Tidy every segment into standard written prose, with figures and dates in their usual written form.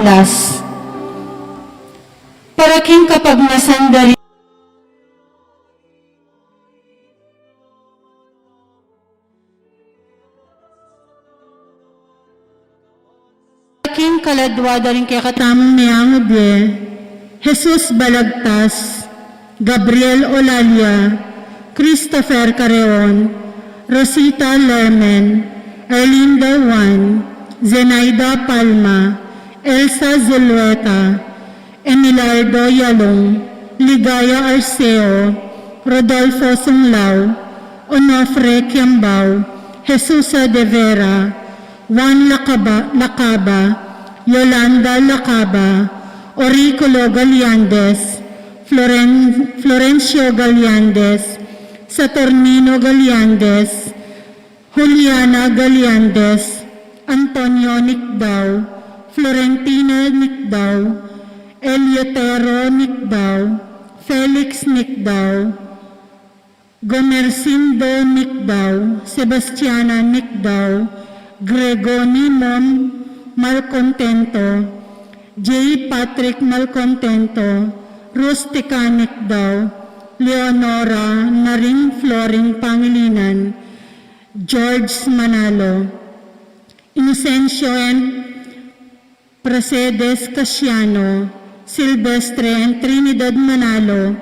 Unlas. Paraking kapag nasandali paraking kaladwada rin kaya katamang niyang ubye, Jesus Balagtas, Gabriel Olalia, Christopher Careon, Rosita Lermen, Erlinda Juan, Zenaida Palma, Elsa Zulueta, Emilardo Yalong, Ligaya Arceo, Rodolfo Sunglao, Onofre Kiambao, Jesusa de Vera, Juan Lacaba, Yolanda Lacaba, Oriculo Galiandes, Florencio Galiandes, Saturnino Galiandes, Juliana Galiandes, Antonio Nicdao, Florentina Nicdao, Eliotero Nicdao, Felix Nicdao, Gomercindo Nicdao, Sebastiana Nicdao, Gregoni Mom Malcontento, J. Patrick Malcontento, Rustica Nicdao, Leonora Naring Floring Pangilinan, George Manalo, Inocencio and Pracedes Casiano, Silvestre and Trinidad Manalo,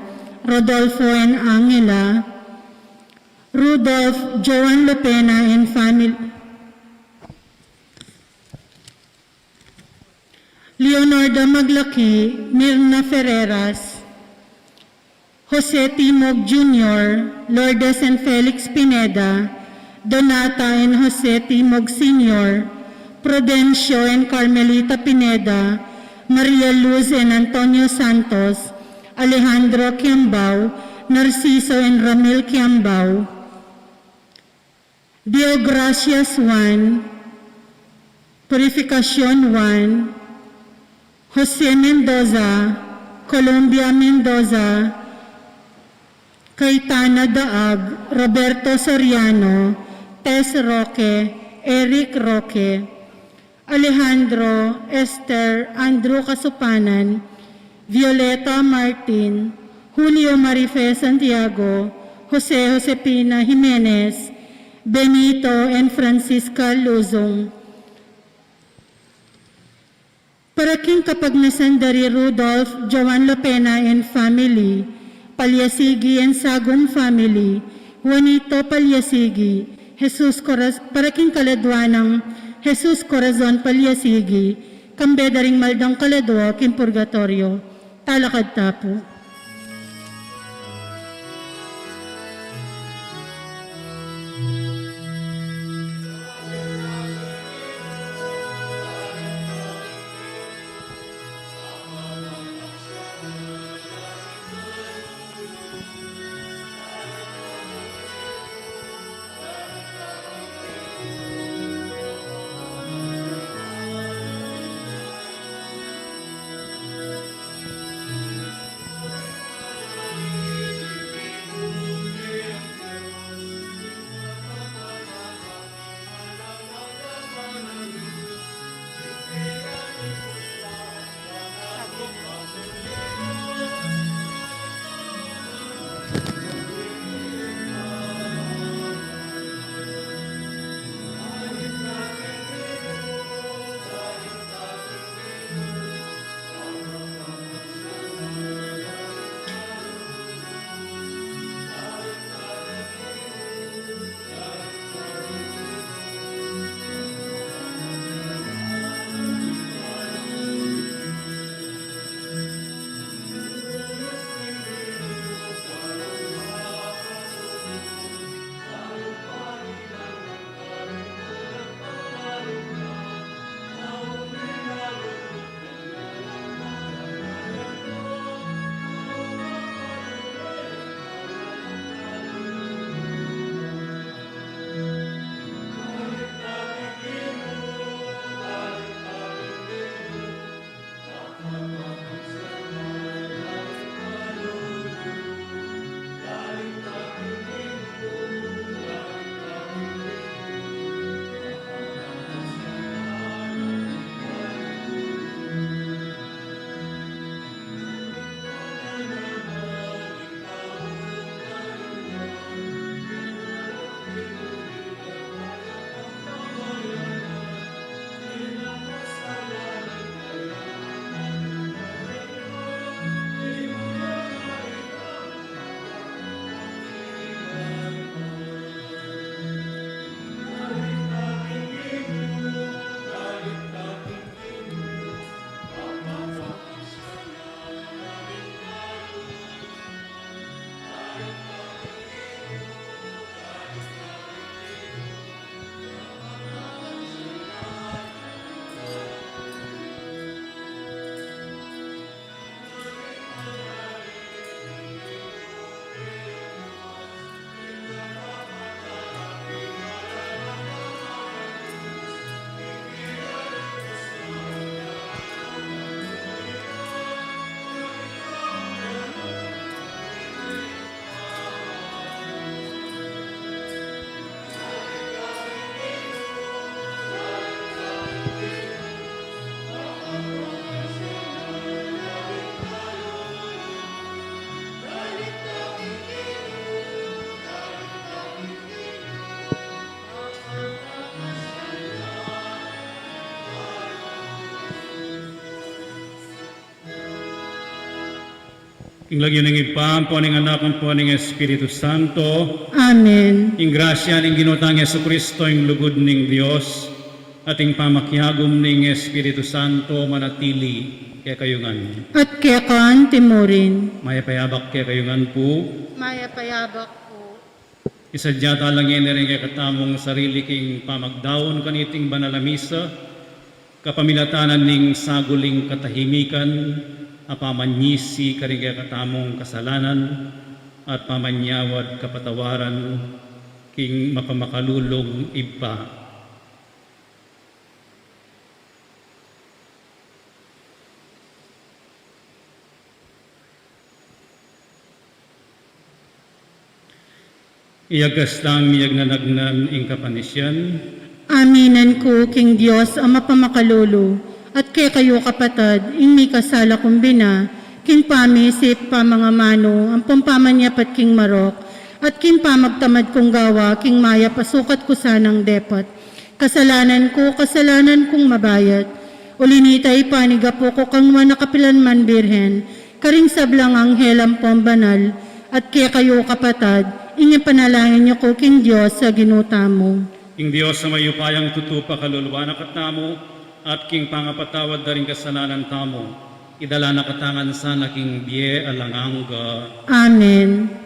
Rodolfo and Angela, Rudolph, Joan Lopena and family, Leonardo Maglaki, Mirna Ferreras, Jose Timog Jr., Lourdes and Felix Pineda, Donata and Jose Timog Sr., Prudencio and Carmelita Pineda, Maria Luz and Antonio Santos, Alejandro Quiambao, Narciso and Ramil Quiambao, Dio Gracias 1, Purificación 1, Jose Mendoza, Colombia Mendoza, Cayetana Daag, Roberto Soriano, Tess Roque, Eric Roque, Alejandro, Esther, Andrew Kasupanan, Violeta Martin, Julio Marife Santiago, Jose Josepina Jimenez, Benito and Francisca Luzong. Paraking Kapagnasan-Dari Rudolph, Joan Lopena and family, Palyasigi and Sagum family, Juanito Palyasigi, Paraking Kaladwa ng Jesus Corazon Palyasigi, Kambedaring Maldang Kaladwa, Kim Purgatorio, Talakad Tapo. Inglagyo ng ipam po ng anak ng po ng Espiritu Santo. Amen. Ing grasya ng ginutang Yesu Kristo, ing lugod ng Dios, at ing pamakyagom ng Espiritu Santo manatili kaya kayungan. At kaya kaan timurin. Maya payabak kaya kayungan po. Maya payabak po. Isadya talangin na rin kaya katamong sarili king pamagdaon kaniting banalamisa, kapamilatanan ning saguling katahimikan, apamanyisi ka rin kaya katamong kasalanan, at pamanyawad kapatawaran king mapamakalulong iba. Iagastang miyag na nagnan ing kapanisyan, Aminan ko, King Diyos, ang mapamakalulu, at kaya kayo kapatad, ing may kasala kumbina, King pamisip pa mga mano, ang pampamanyapat King Marok, at King pamagtamad kong gawa, King Maya pasukat ko sanang depot. Kasalanan kong mabayat, ulinitay panigapo ko kang manakapilan man birhen, karing sablang anghel ang pambanal, at kaya kayo kapatad, inyong panalangin niyo ko, King Diyos, sa ginuta mo. ing Diyos sa mayupayang tutupa kaluluwa na katamo, at king pangapatawad na rin kasalanan tamo, idala na katangan sana king biye alangangga. Amen.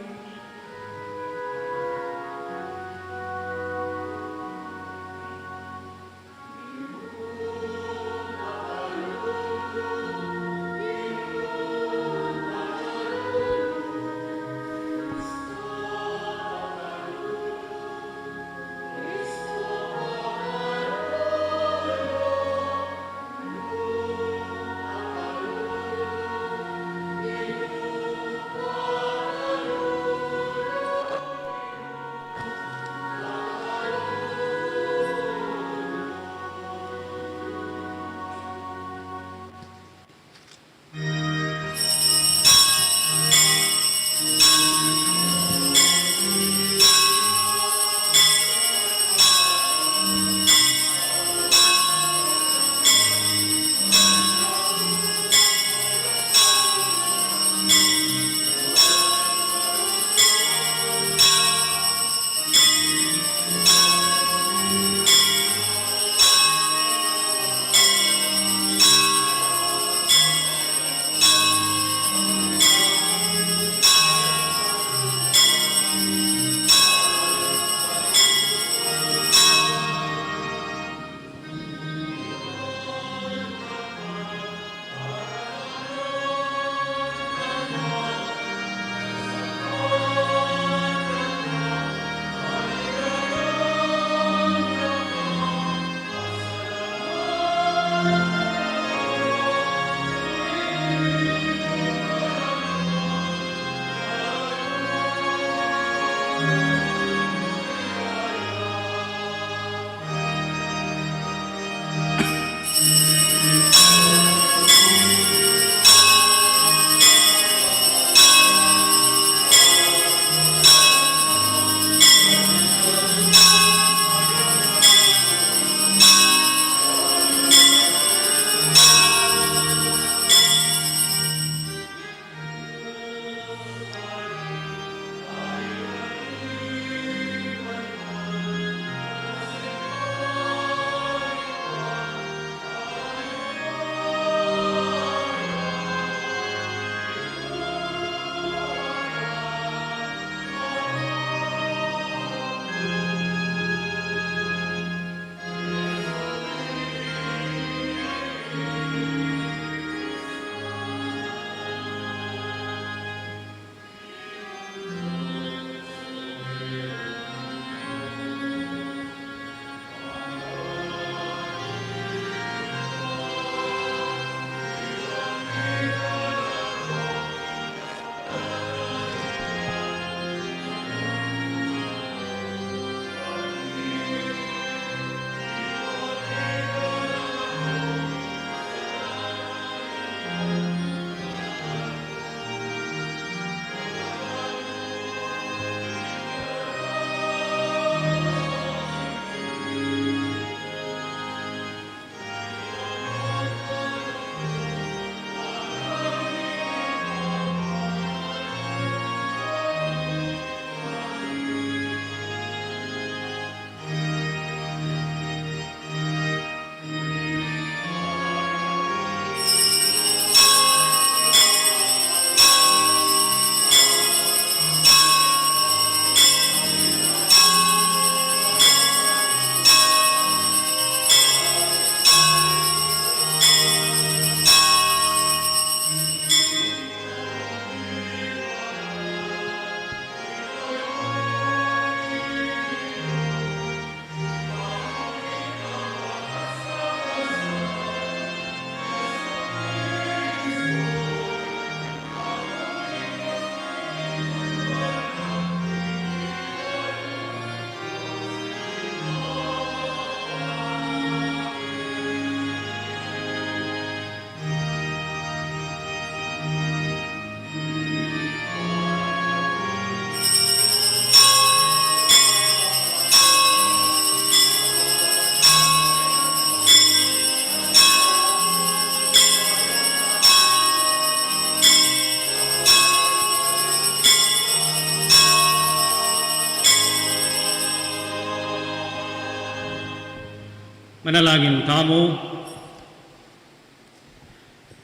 Manalangin tamo.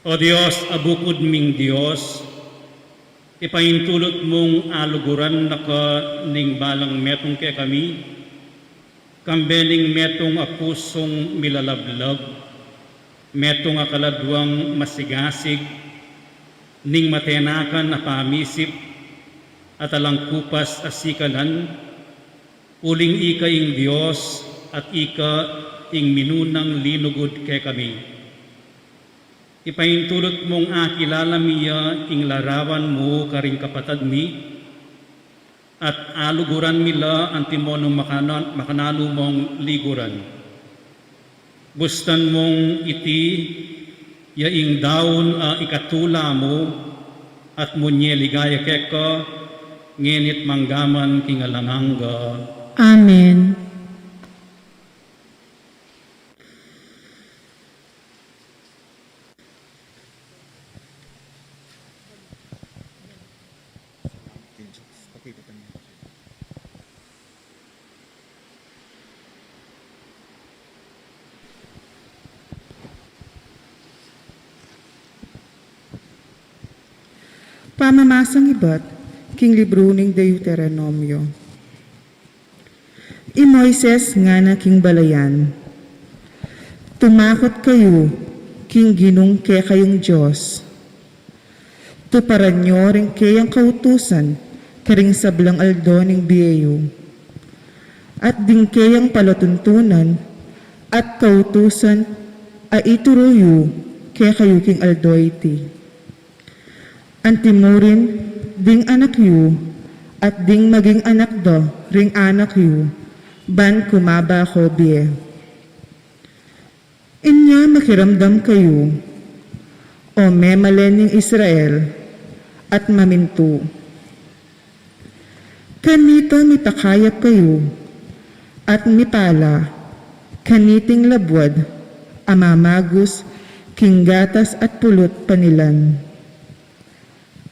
O Diyos, abukod ming Diyos, ipaintulot mong aluguran na ka ning balang metong kay kami, kambening metong apusong milalablag, metong akaladwang masigasig, ning matenakan na pamisip, at alang kupas asikalan, uling ika ing Diyos at ika ing minunang linugod kay kami. Ipaintulot mong akilala miya ing larawan mo karing kapatad mi, at aluguran mila ang timonong makanalo mong liguran. Bustan mong iti, yaing daon ikatula mo, at munye ligaya keka, ngenit manggaman kingalanangga. Amen. Pamamasang iba't king libro ning Deuteronomio. I Moises nga na king balayan, tumakot kayo, king ginung ke kayong Diyos. Tuparan nyo rin kayang kautusan, karing sablang aldo ning biyeyo. At ding kayang palatuntunan, at kautusan, ay ituruyo, kaya kayo king aldo iti. Antimurin, ding anak yu, at ding maging anak do, ring anak yu, ban kumaba ko biye. Inya makiramdam kayo, o memalen ng Israel, at maminto. Kanito mipakayap kayo, at mipala, kaniting labwad, amamagus, kinggatas at pulot panilan.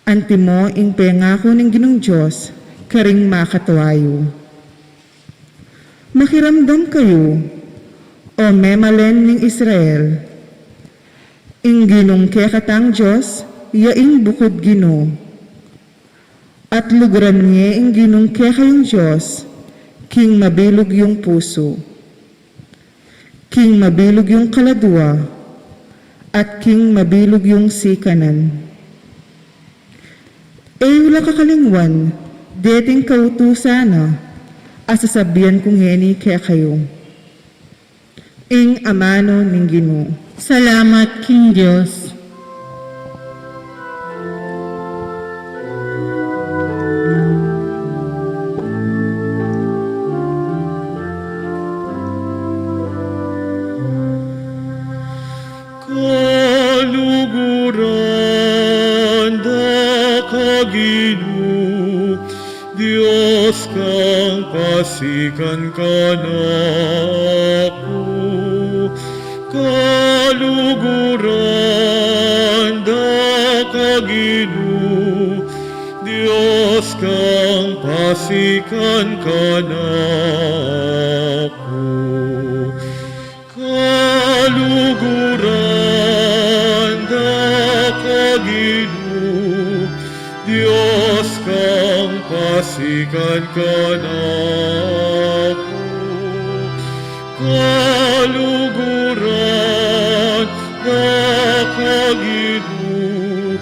Antimo ing pengako ng Ginong Diyos, karing makatuayo. Makiramdam kayo, o memalen ng Israel, ing ginong kekatang Diyos, yaing bukod Gino. At luguran niya ing ginong kekayong Diyos, king mabilog yung puso, king mabilog yung kaladwa, at king mabilog yung sikanan. Wala kakalingwan, deting kautusana, asasabihan kong heni kaya kayo. Ing amano ning Ginoo. Salamat, King Diyos. Kaluguran da kaginu, Diyos kang pasikan ka naku. Kaluguran da kaginu, Diyos kang pasikan ka naku. Kaluguran da kaginu, Diyos kang pasikan ka naku. Kaluguran da kaginu,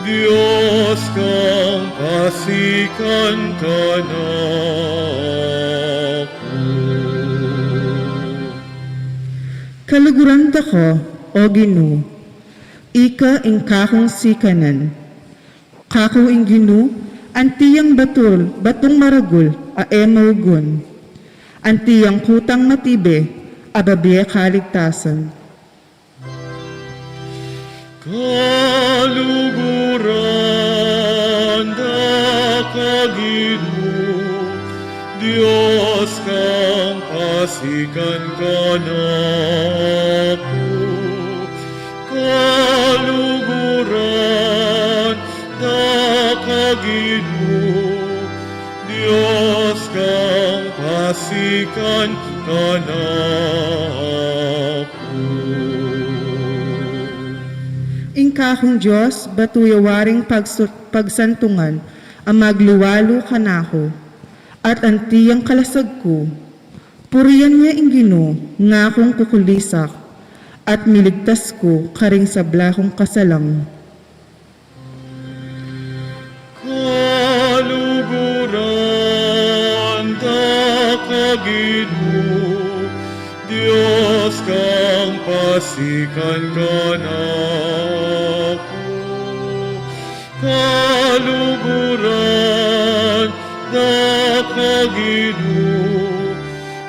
Diyos kang pasikan ka naku. Kaluguran da ko, o Ginoo, ika ing kakong sikanan. Kakong ing Ginoo, antiyang batong maragul, a emaugon. Antiyang kutang matibe, ababiya kaligtasan. Kaluguran da kaginu, Diyos kang pasikan ka naku. Kaluguran da kaginu, Diyos kang pasikan pasikan ka na ako. Ingkakong Diyos, batuyawaring pagsantungan, ang magluwalo ka na ako, at antiyang kalasag ko. Puriyan niya ingino, nga akong kukulisak, at miligtas ko karing sabla kong kasalang. Kaluguran da kagino, Diyos kang pasikan ka na ako. Kaluguran da kagino,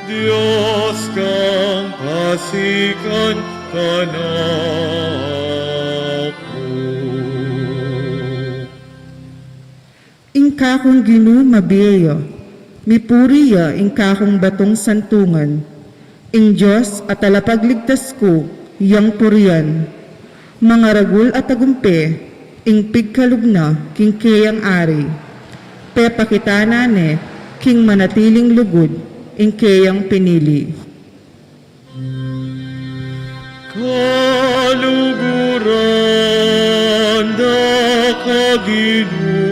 Diyos kang pasikan ka na ako. Ingkakong Ginu mabiya, mipuriya ingkakong batong santungan. Ing Diyos at alapagligtas ko, yang puriyan. Mga ragul at agumpe, ing pigkalugna, king kayang ari. Pepakitanane, king manatiling lugod, ing kayang pinili. Kaluguran da kagino,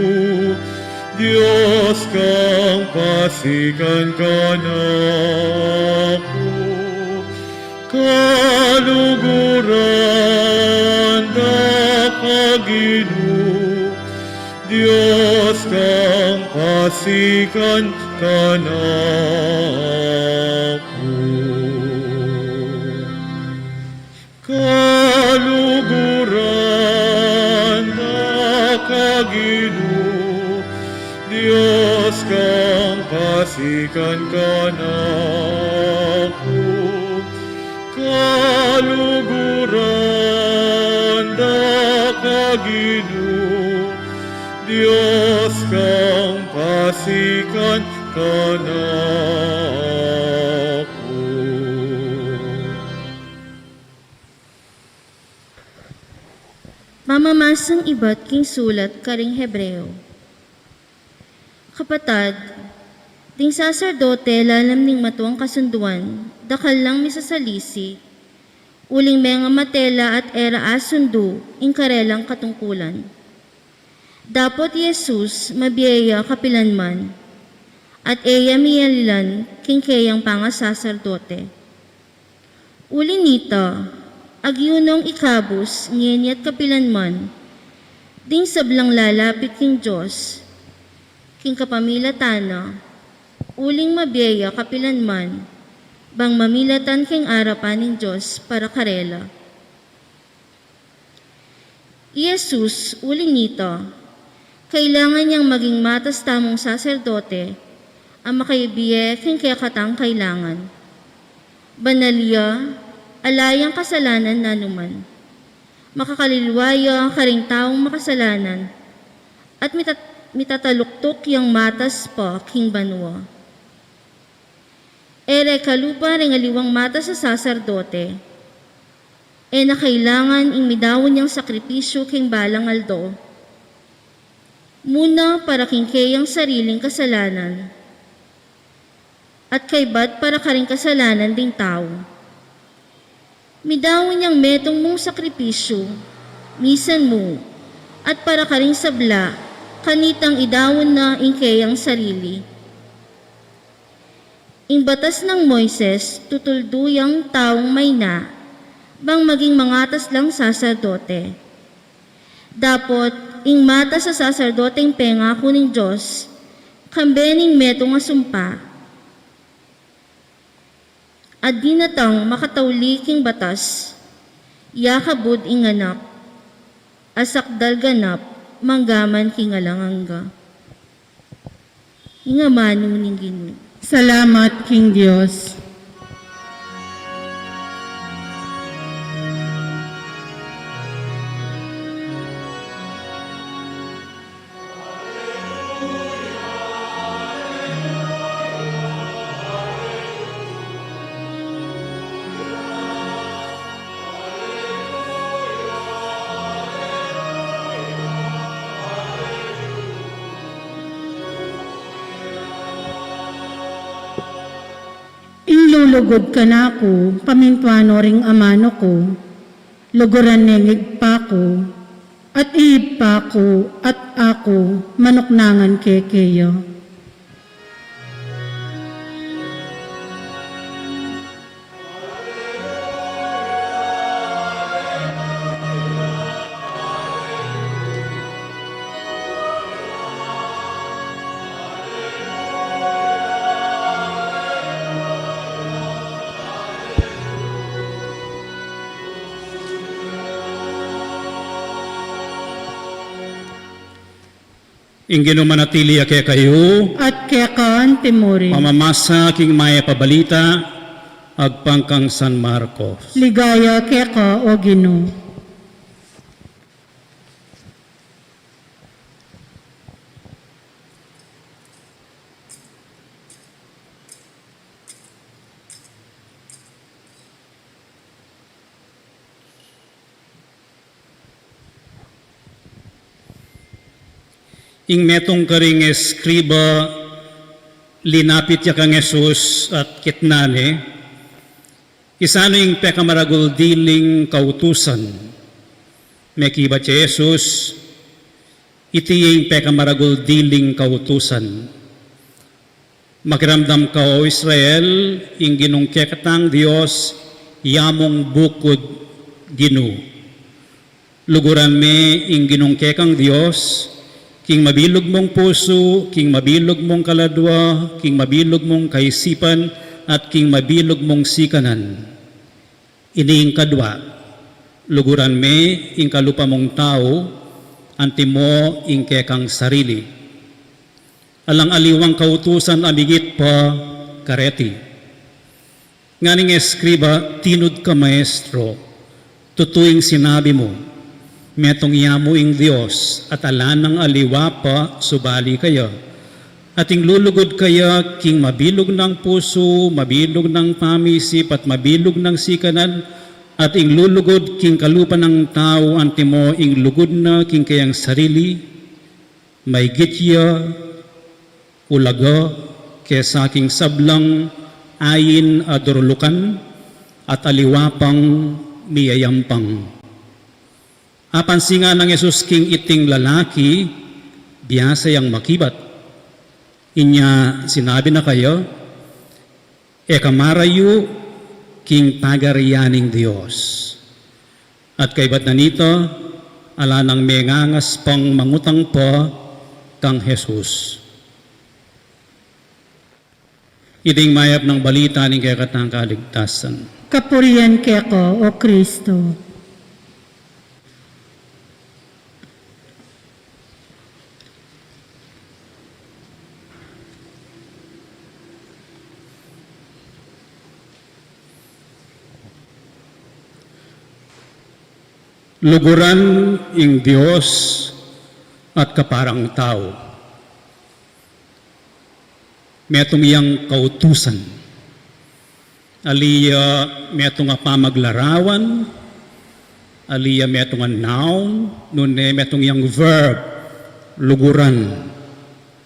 Diyos kang pasikan ka na ako. Kaluguran da kagino, Diyos kang pasikan ka na ako. Kaluguran na kagino, Diyos kang pasikan ka na ako. Kaluguran na kagino, Diyos kang pasikan ka na ako. Mamamasang iba't king sulat karing Hebreo. Kapatad, ting saserdote lalam ning matuang kasunduan, dakal lang misasalisi, uling mga matela at era asundu, ing karelang katungkulan. Dapot Jesus mabiyaya kapilanman, at eya miyalilan king kayang pangasaserdote. Uli nito, agyunong ikabus nginyat kapilanman, ding sablang lalapit king Diyos, king kapamilatana, uling mabiyaya kapilanman, bang mamilatan king arapan ng Diyos para karela. Jesus, uli nito, kailangan niyang maging matas tamong saserdote, ang makaibiye king kaya katang kailangan. Banalya, alayang kasalanan na numan. Makakalilwaya karing taong makasalanan, at mitataluktok yang matas pa king banwa. Ere kalupa ring aliwang matas sa saserdote, na kailangan ing midawon niyang sakripisyo king balang aldo. Muna para king kayang sariling kasalanan, at kaybat para karing kasalanan ding tao. Midawon niyang metong mong sakripisyo, misan mo, at para karing sabla, kanitang idawon na ing kayang sarili. Ing batas ng Moises, tutulduyang taong may na, bang maging mangatas lang saserdote. Dapot, ing mata sa saserdoteng pengako ng Diyos, kambening metong asumpa, at di natang makatauli king batas, yakabud ing anak, asakdal ganap, manggaman king alangangga. Ingamano ning Ginoo. Salamat, King Diyos. Manulugod ka na ako, pamintuano ring amano ko, luguran nengig pa ko, at iib pa ko, at ako, manuknangan kekeyo. Ingino manatili ake kayo, At kekaan timuri, mamamasa king maya pabalita, agpangkang San Marcos. ligaya keka o Ginoo. Ing metong karing eskriba, linapit ya kang Jesus at kitnane, isano ing pekamaragul diling kautusan, mekiba si Jesus, iti yung pekamaragul diling kautusan. Makiramdam ka o Israel, ing ginungkekatang Diyos, yamong bukod Ginu. Luguran me ing ginungkekang Diyos, king mabilog mong puso, king mabilog mong kaladwa, king mabilog mong kaisipan, at king mabilog mong sikanan. Iniing kadwa, luguran me ing kalupa mong tao, anti mo ing kekang sarili. Alang aliwang kautusan amigit pa kareti. Nganing eskriba, tinud ka maestro, tutuing sinabi mo, metong yamo ing Diyos at alanang aliwa pa subali kaya. Ating lulugod kaya king mabilog ng puso, mabilog ng pamisip at mabilog ng sikanan, at ing lulugod king kalupa ng tao anti mo ing lugod na king kayang sarili, may gitya, ulaga, kesa king sablang ayin adorlukan at aliwapang miyayampang. Apan singa ng Jesus king iting lalaki, biyasa yang makibat. Inya sinabi na kayo, kamarayu king pagarianing Diyos. At kaibat na nito, ala nang mengangas pang mangutang pa kang Jesus. Iding mayap ng balita ng kakatang kaligtasan. Kapurian keko o Kristo. Luguran ing Diyos at kaparang tao. Metong iyang kautusan. Aliya metong pamaglarawan, aliya metong noun, nune metong iyang verb, luguran,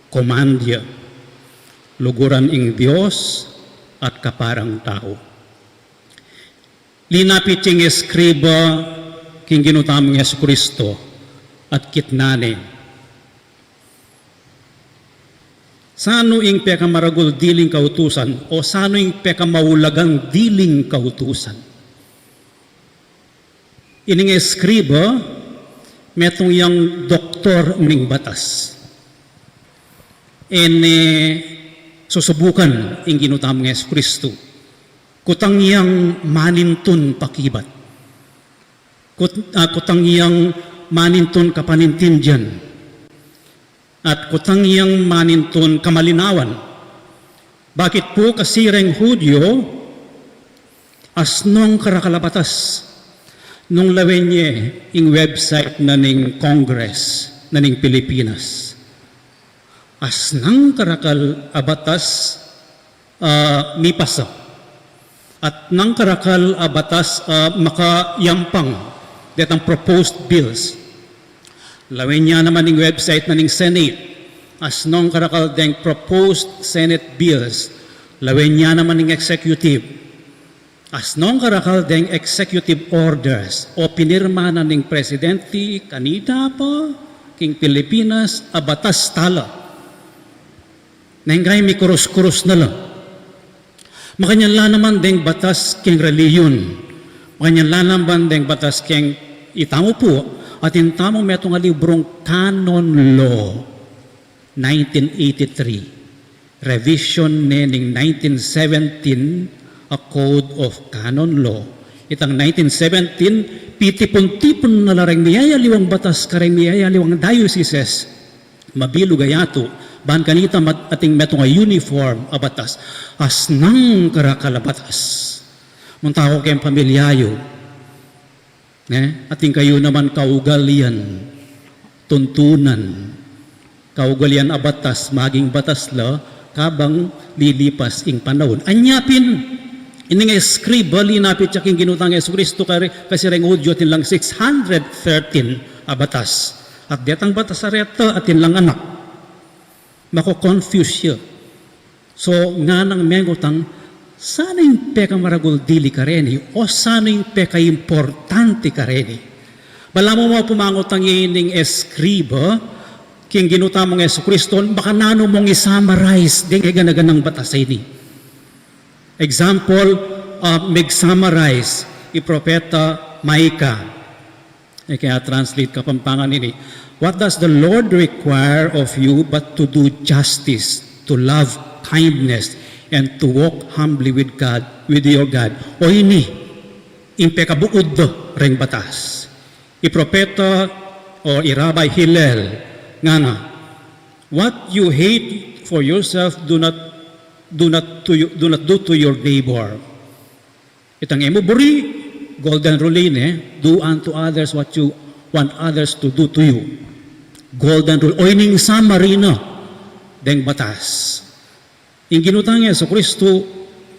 komandya. Luguran ing Diyos at kaparang tao. Linapit ing eskriba king ginutamang Yesu Kristo at kitnane. Sano ing pekamaragul diling kautusan o sano ing pekamawulagang diling kautusan? Ining eskriba, metong yang doktor ning batas. Susubukan ing ginutamang Yesu Kristo. Kutang yang manintun pakibat. Kutang iyang manintun kapanintindihan at kutang iyang manintun kamalinawan. Bakit po kasireng Hudyo asnong karakalabatas nung lawenye ing website na ning Congress na ning Pilipinas. Asnang karakal abatas mipasa at nang karakal abatas makayampang datang proposed bills. Lawin niya naman ng website na ng Senate as nung karakal deng proposed Senate bills lawen niya naman ng executive. As nung karakal deng executive orders o pinirma na ng presidente kanina pa king Pilipinas a batas tala. Nenggay mi kurus-kurus na lang. Makanyala naman deng batas king reliyon. Makanyala naman deng batas king itamo po at intamo metong librong Canon Law 1983. Revision nening 1917 a Code of Canon Law. Itang 1917, pitipon-tipon na larang niyayaliwang batas karang niyayaliwang dioceses. Mabilog ayato, ban kanita ating metong a uniform a batas. As nang karakalabatas. Muntako kayong pamilyayo. Ating kayo naman kaugalian, tuntunan, kaugalian a batas, maging batas la, kabang lilipas ing panahon. Anyapin, ini nga skriba linapit siya king ginutang Yesu Kristo kasi ring udyo atin lang 613 a batas. At detang batas areta atin lang anak. Mako-confuse siya. So nga nang mengutang, sana yung peka maragul dili ka rin o sana yung peka importante ka rin. Bala mo pumangutang ining eskriba, king ginuta mong Yesu Kristo, baka nano mong i-summarize din ganaganang batas ini. Example, mag-summarize i-propeta Maika. Kaya translate kapampangan ini. What does the Lord require of you but to do justice, to love kindness, and to walk humbly with God, with your God? O ini, impekabuod ring batas. I-propeta o i-Rabbi Hillel, nga na, what you hate for yourself, do not do to your neighbor. Itang emuburi, golden rule do unto others what you want others to do to you. Golden rule. O ining summary na, deng batas. Ing ginutang Yesu Kristo,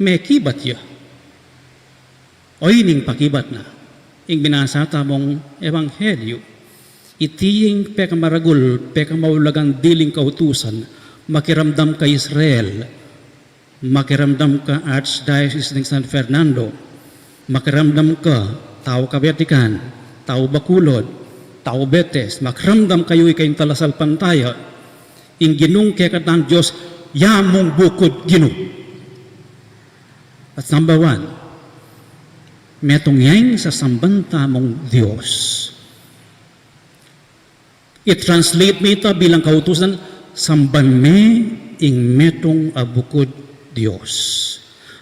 may kibat ya. O ining pakibat na. Ing binasata mong ebanghelyo. Itiying pekamaragul, pekamaulagang diling kautusan, makiramdam ka Israel, makiramdam ka Archdiocese ng San Fernando, makiramdam ka tao Kabetikan, tao Bacolod, tao Betes, makiramdam kayo ikayong talasal pantaya, ing ginung kekat ng Diyos, yamong bukod ginu. At number 1, metong yang sa sambanta mong Diyos. I-translate mo ito bilang kautusan, samban me ing metong abukod Diyos.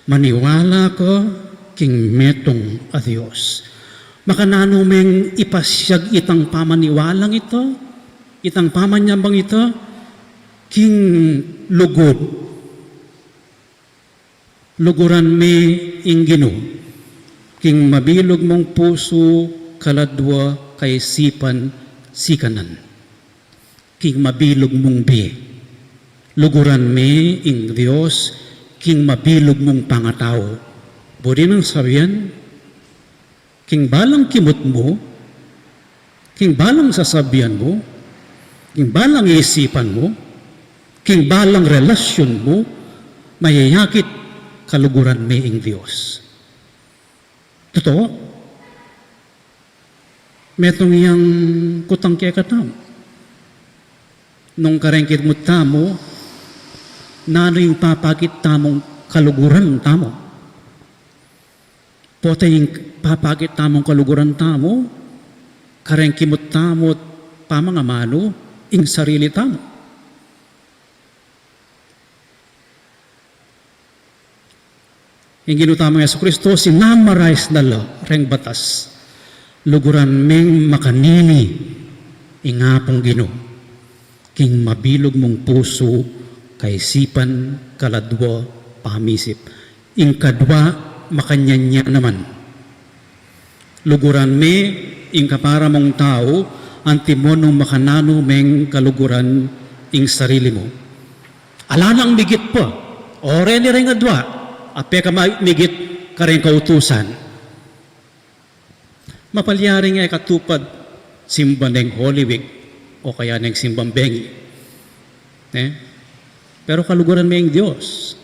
Maniwala ko king metong a Diyos. Makanano meng ipasyag itang pamaniwalang ito, itang pamanyambang ito, king lugod. Luguran me ing Gino, king mabilog mong puso kaladwa kay sipan sikanan. King mabilog mong bi. Luguran me ing Diyos, king mabilog mong pangatao. Budi nang sabihan, king balang kimot mo, king balang sasabihan mo, king balang isipan mo, king balang relasyon mo, mayayakit kaluguran me ing Diyos. Totoo? Metong iyang kutang kaya katam. Nung karengkit mo tamo, nano yung papakit tamong kaluguran tamo. Pote yung papakit tamong kaluguran tamo, karengkit mo tamo pamangamano, ing sarili tamo. Yung ginutama ng Yesu Kristo, sinamarize na lo, reng batas. Luguran meng makanini, ingapong Gino. King mabilog mong puso, kaisipan, kaladwa, pamisip. Ing kadwa, makanyanya naman. Luguran me, ing kapara mong tao, antimonong makanano meng kaluguran ing sarili mo. Alanang migit pa, ore ni ring adwa, ape ka migit ka rin kautusan. Mapalyaring ay katupad simban ng Holy Week o kaya ng simbang bengi. Pero kaluguran mo yung Diyos.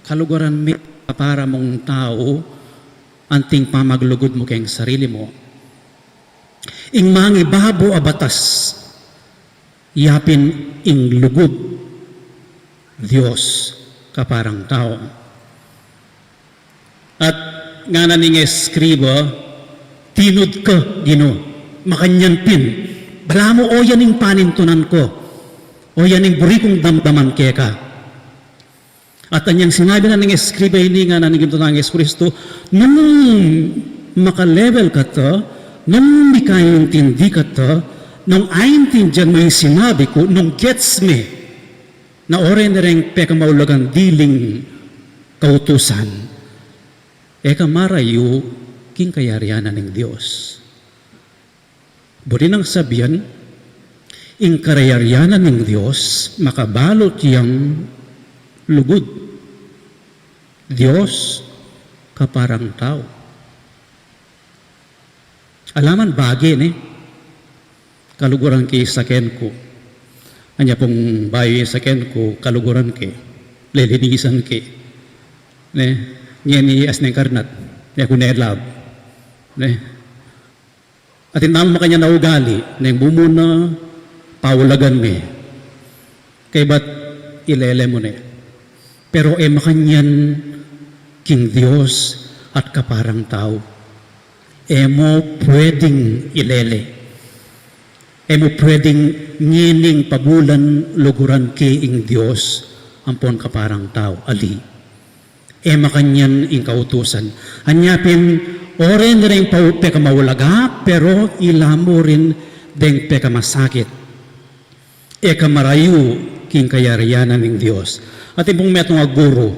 kaluguran mi para mong tao, anting pamaglugod mo kayong sarili mo. Ing mangi babo a batas, yapin ing lugod, Diyos kaparang tao. At nga na ning eskriba, tinod ka, Ginoo, makanyan pin, bala mo o yan ing panintunan ko, o yan ing buri kong damdaman kaya ka. At anyang sinabi na ning eskriba, hindi nga na ning ito ng Kristo, nung makalevel ka to, nung di kaintindi ka to, nung aintindyan mo yung sinabi ko, nung gets me, na orin na rin peka maulagan diling kautusan, eka marayo king kayarianan ng Diyos. Buri nang sabihan, ing kayarianan ng Diyos, makabalot yang lugod. Diyos kaparang tao. Alaman bagay ni kaluguran kay saken ko. Anya pong bayo saken ko kaluguran ke. Lelinisan ke. Ne, niya ni asneng karnat. Niya ko nelab. Ne. At inam makanya na ugali na bumuna paulagan me. Kay ba't ilele mo ne. Pero makanyan king Diyos at kaparang tao. Mo pwedeng ilele. Mo pwedeng ngining pabulan luguran king Diyos ampon kaparang tao. Ali. Makanyan ing kautusan. Anyapin, oren rin peka mawalaga, pero ilamo rin deng peka masakit. Kamarayo king kayarianan ng Diyos. At pong metong guro,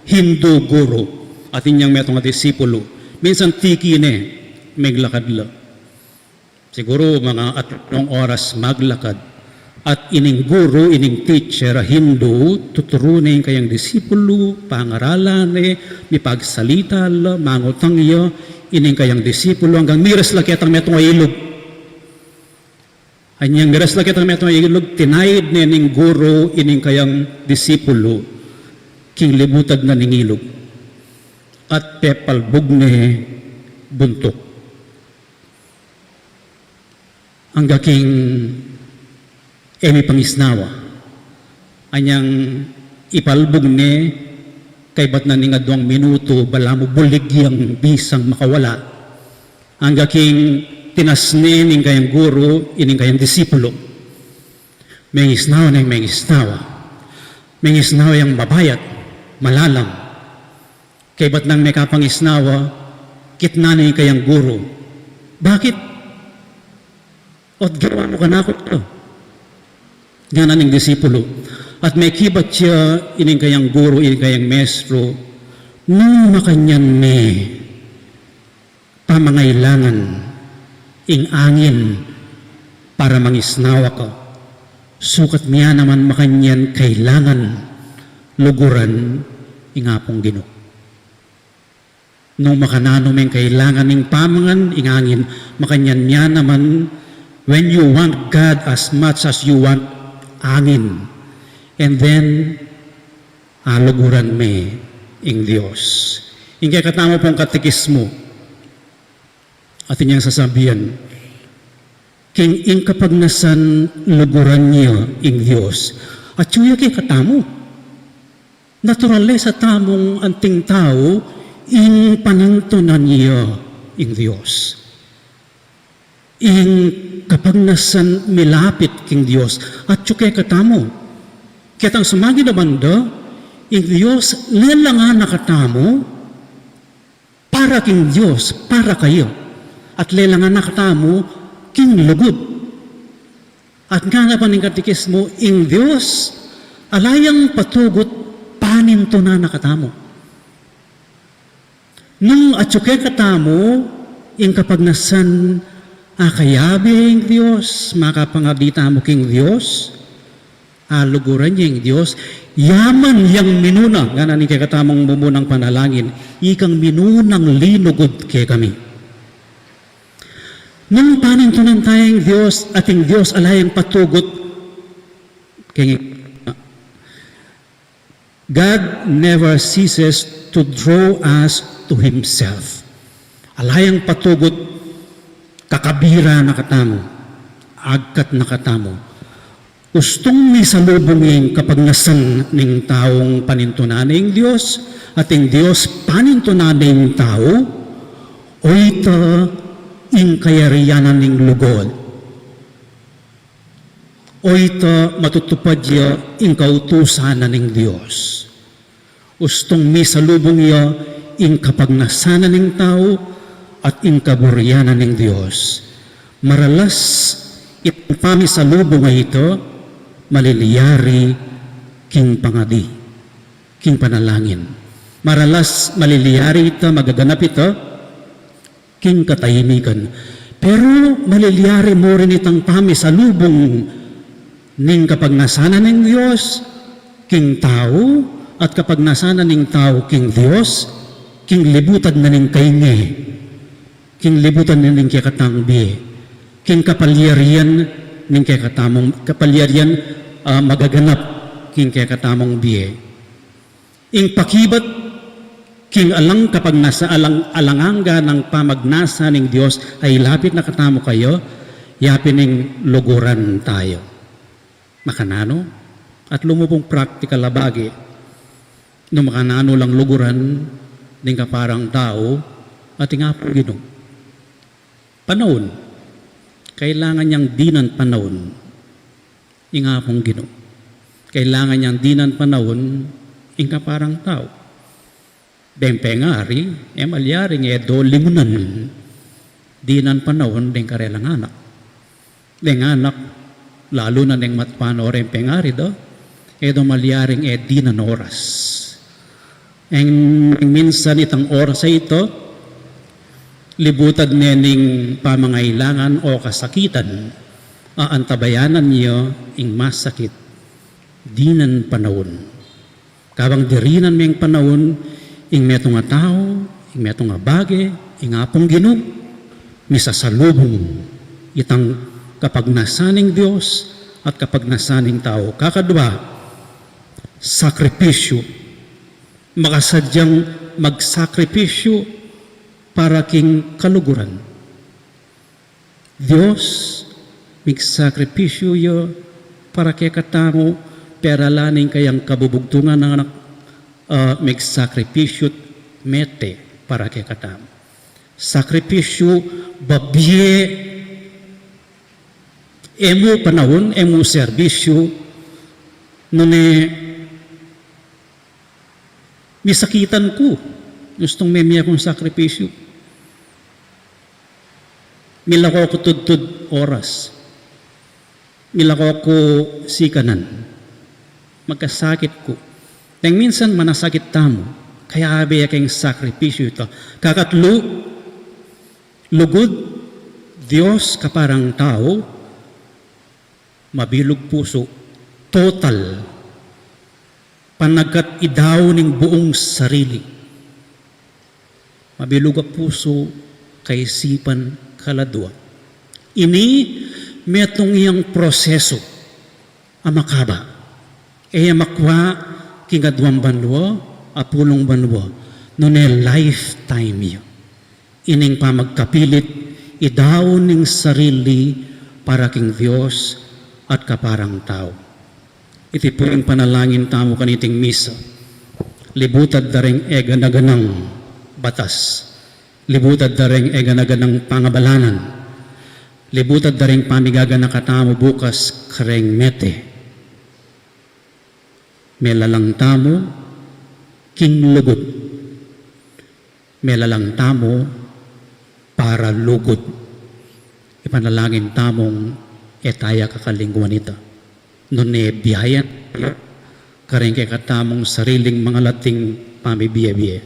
Hindu guro, at inyang metong disipulo, minsan tiki ne, maglakad la. Siguro mga atlong oras maglakad. At ining guro, ining teacher, Hindu, tuturunin kayang disipulo, pangaralan ni pagsalita la, mangutang iyo, ining kayang disipulo, hanggang miras la kitang metong ilog. Anyang miras la kitang metong ilog, tinayid ni ining guro, ining kayang disipulo, king libutad na ning ilog. At pepalbog ni buntok. Hangga king pangisnawa. Anyang ipalbog ni kay bat na ning adwang minuto bala mo buligyang bisang makawala. Hangga king tinasni ning kayang guro ining kayang disipulo. Mengisnawa na yung mengisnawa. Mengisnawa yung babayat, malalam. Kay ba't nang may kapangisnawa, kitna na yung kayang guro. Bakit? Ot gawa mo kanakot ko. Nga na ning disipulo. At may kibat siya, ining kayang guro, ining kayang mestro, nung makanyan may pamangailangan, ing angin, para mangisnawa ka. Sukat niya naman makanyan kailangan luguran ingapong Ginoo. Nung makanano may kailangan ing pamangan ingangin, makanyan niya naman when you want God as much as you want angin. And then, luguran may ing Diyos. Ing kaya katamo pong katikismo at inyang sasabihan, king ing kapagnasan luguran niya ing Diyos. At suya kay katamo. Naturale sa tamong anting tao, ing panangtunan niya ing Diyos. Ing kapagnasan milapit king Diyos. At suya kay katamo. Kitang sumagi na banda, ing Diyos lalangan nakatamo para king Diyos, para kayo. At lalangan nakatamo king lugod. At nga na paning katikismo, ing Diyos, alayang patugot paninto na nakatamo. Nung atsuke katamo, ing kapagnasan, akayabing Diyos, makapangadita mo king Diyos, luguran niya ing Diyos, yaman yang minuna, nga na ni kay katamong mumunang panalangin, ikang minunang linugod kay kami. Nung panintunan tayong Diyos, ating Diyos alayang patugot, kaya God never ceases to draw us to Himself. Alayang patugot, kakabira na katamo, agkat na katamo. Gustong may salubungin kapag nasan ng taong panintunan ng Diyos at ang Diyos panintunan ng tao o ito ang kayariyanan ng lugod. O ito matutupad niya ang kautusan ng Diyos. Gustong may salubong niya ang kapagnasanan ng tao at ang kaburiyanan ng Diyos. Maralas itong pamisalubong ay ito maliliyari king pangadi, king panalangin. Maralas maliliyari ito, magaganap ito, king katahimikan. Pero maliliyari mo rin itang pamisalubong ning kapag nasana ng Diyos, king tao, at kapag nasana ng tao, king Diyos, king libutan na ning kaingi, king libutan na ning kikatangbi, king kapalyarian ning kikatamong, kapalyarian magaganap, king kikatamong biye. Ing pakibat, king alang kapag nasa alanganga ng pamagnasa ng Diyos ay lapit na katamo kayo, yapin ning luguran tayo. Makanano at lumubong practical abagi no makanano lang luguran ng kaparang tao at nga po ginong panahon kailangan niyang dinan panahon nga pong ginong kailangan niyang dinan panahon ng kaparang tao bempengari malyari nga do limunan dinan panahon ng karelang anak ng anak lalo na ng matpano rin pengari do, edo malyaring di na oras. Ang minsan itang oras ay ito, libutad nening pamangailangan o kasakitan, aantabayanan niyo ing masakit, dinan panahon. Kabang dirinan miyang panahon, ing metong nga tao, ing metong nga bage, ing apong ginog, misasalubong itang kapag nasaning Diyos at kapag nasaning tao. Kakadwa, sakripisyo. Makasadyang magsakripisyo para king kaluguran. Diyos, magsakripisyo yo para kay katamo, peralaning kayang kabubugtungan ng anak, magsakripisyo mete para kay katamo. Sakripisyo, babye, emo panahon, emo serbisyo, nune misakitan ko, gustong may akong sakripisyo. Milako ko tudtud oras. Milako ko sikanan. Magkasakit ko. Nang minsan manasakit tamo, kaya abaya kayong sakripisyo ito. Kakatlo, lugod, Diyos kaparang tao, mabilog puso, total, panagkat idaw ng buong sarili. Mabilog ang puso, kaisipan, kaladwa. Ini, metong iyang proseso, amakaba. Makwa, kingadwang banwa, apulong banwa, nune lifetime yun. Ining pamagkapilit, idaw ng sarili para king Diyos, at kaparang tao. Iti po ang panalangin tamo kaniting misa. Libutad daring ega na ganang batas. Libutad daring ega na ganang pangabalanan. Libutad daring pamigaga na katamo bukas kareng mete. Melalang tamo, king lugod. Melalang tamo, para lugod. Ipanalangin tamong etaya kakalingguan ito. Noon biyayan, kareng kay katamong sariling mga lating pamibiya-biya.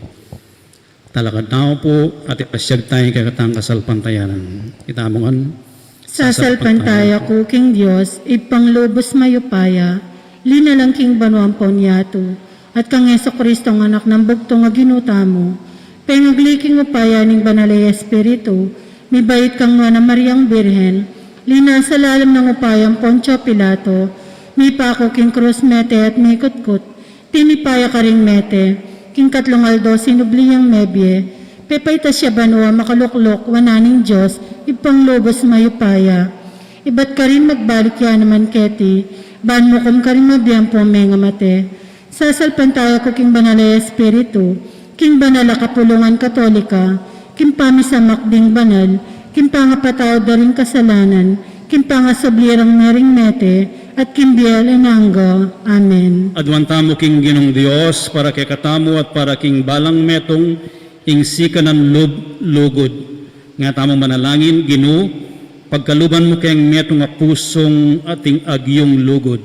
Talaga na po at ipasyag tayo kay katang kasalpantayanan. Itamongan. Sasalpantaya ko, King Diyos, ipanglubos mayupaya, linalang King Banuang Ponyato, at kang Yeso Kristo ang anak ng bugtong nga ginutamo, pengagliking upaya ning banalay Espiritu, mibait kang nga na Mariang Birhen, lina sa lalim ng upayang Poncio Pilato, mi pako king krus mete at mi kutkut, tinipaya ka ring mete, king katlong aldo sinubliyang mebye, pepayta siya banwa makaluklok, wananing Diyos, ipang lobos mayupaya. Iba't ka rin magbalik ya naman keti, ban mo kum ka rin mabiyang po menga mate. Sasalpan tayo ko king banala espiritu, king banala kapulungan katolika, king pamisamak ding banal, king pangapataw da rin kasalanan, king pangasoblirang mering mete, at king biel enanggo. Amen. Adwanta mo king ginong Dios para kay katamo at para king balang metong ing sikanan lugod. Nga tamong manalangin, Ginoo, pagkaluban mo kayong metong nga pusong ating agyong lugod.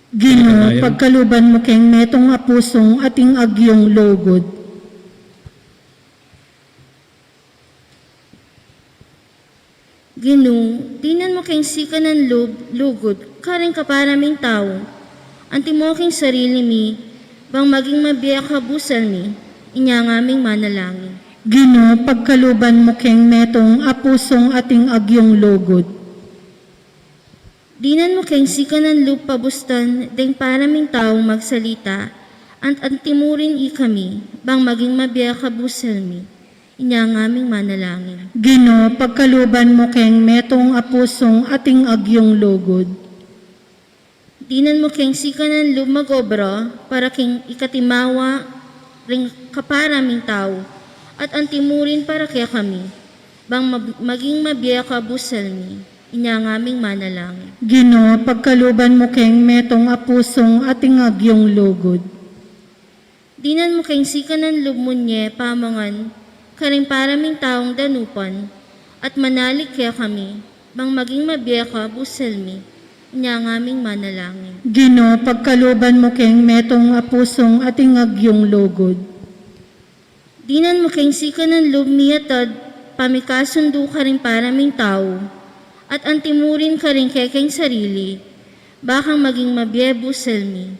Ginoo, pagkaluban mo keng metong apusong ating agyong lugod. Ginoo, tinan mo kayong sika ng lugod, karing kaparaming tao. Anti mo king sarili mi, bang maging mabiyak habusal mi, inya ng aming manalangin. Ginoo, pagkaluban mo keng metong apusong ating agyong lugod. Dinan mo kayong sika ng pabustan, ding paraming taong magsalita, antimurin kami, bang maging mabiyak habusal mi, inya ng aming manalangin. Ginoo, pagkaluban mo keng metong apusong ating agyong lugod. Dinan mo kayong sika ng magobra, para king ikatimawa, ring kaparaming tao, at antimurin para kaya kami, bang maging mabiyak habusal mi, inya ng aming manalangin. Ginoo, pagkaluban mo keng metong apusong ating agyong lugod. Dinan mo kayong sika ng lumunye pamangan, karing paraming taong danupan, at manalik kaya kami, bang maging mabiyak habusal mi, inya ng aming manalangin. Ginoo, pagkaluban mo keng metong apusong ating agyong lugod. Dinan mo kayong sika ng lumiyatad, pamikasundo ka rin paraming tao, at antimurin ka rin kayong sarili, bakang maging mabiyebusal mi,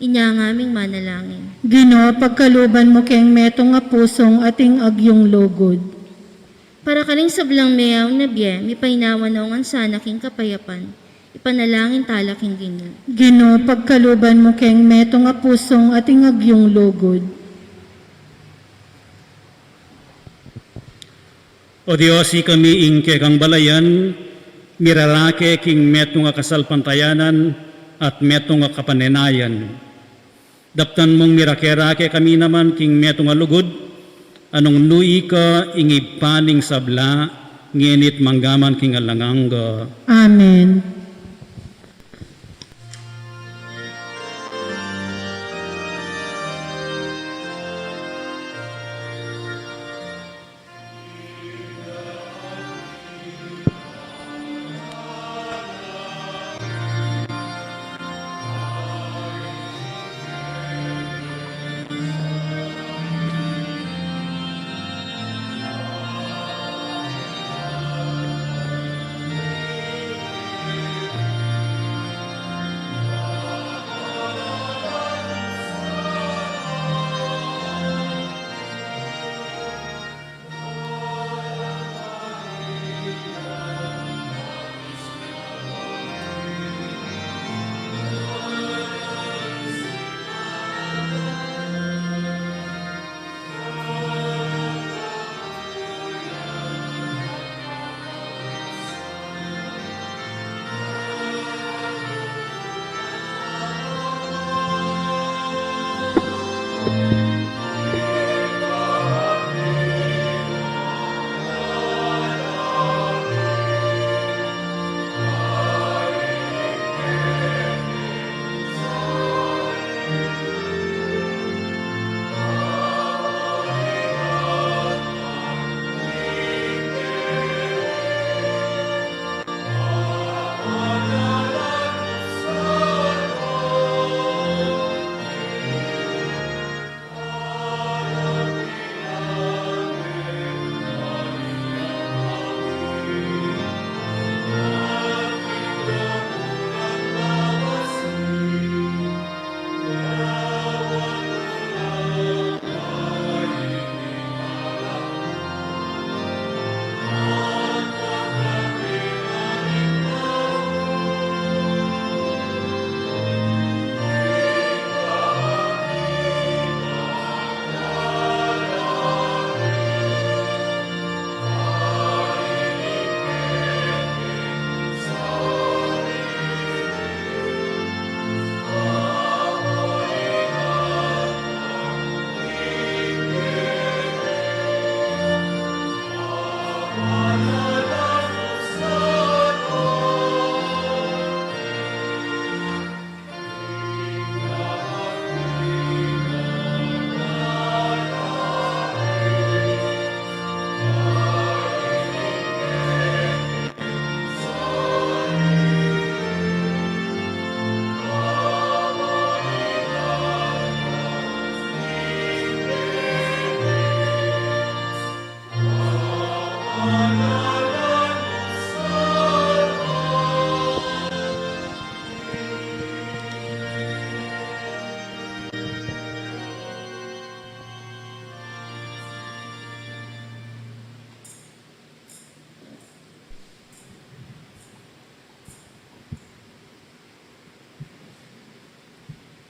inya ng aming manalangin. Ginoo, pagkaluban mo keng metong apusong ating agyong lugod. Para ka rin sa blang meyaw na biye, mi painawan na ang sana king kapayapan, ipanalangin talaking Ginoo. Ginoo, pagkaluban mo keng metong apusong ating agyong lugod. O Diyos, kami ing kekang balayan, mirarake king metong nga kasalpantayanan at metong nga kapanenayan. Daptan mong mirakerake kami naman king metong nga lugod, anong nui ka ingib paning sabla, ngenit manggaman king alanganga. Amen.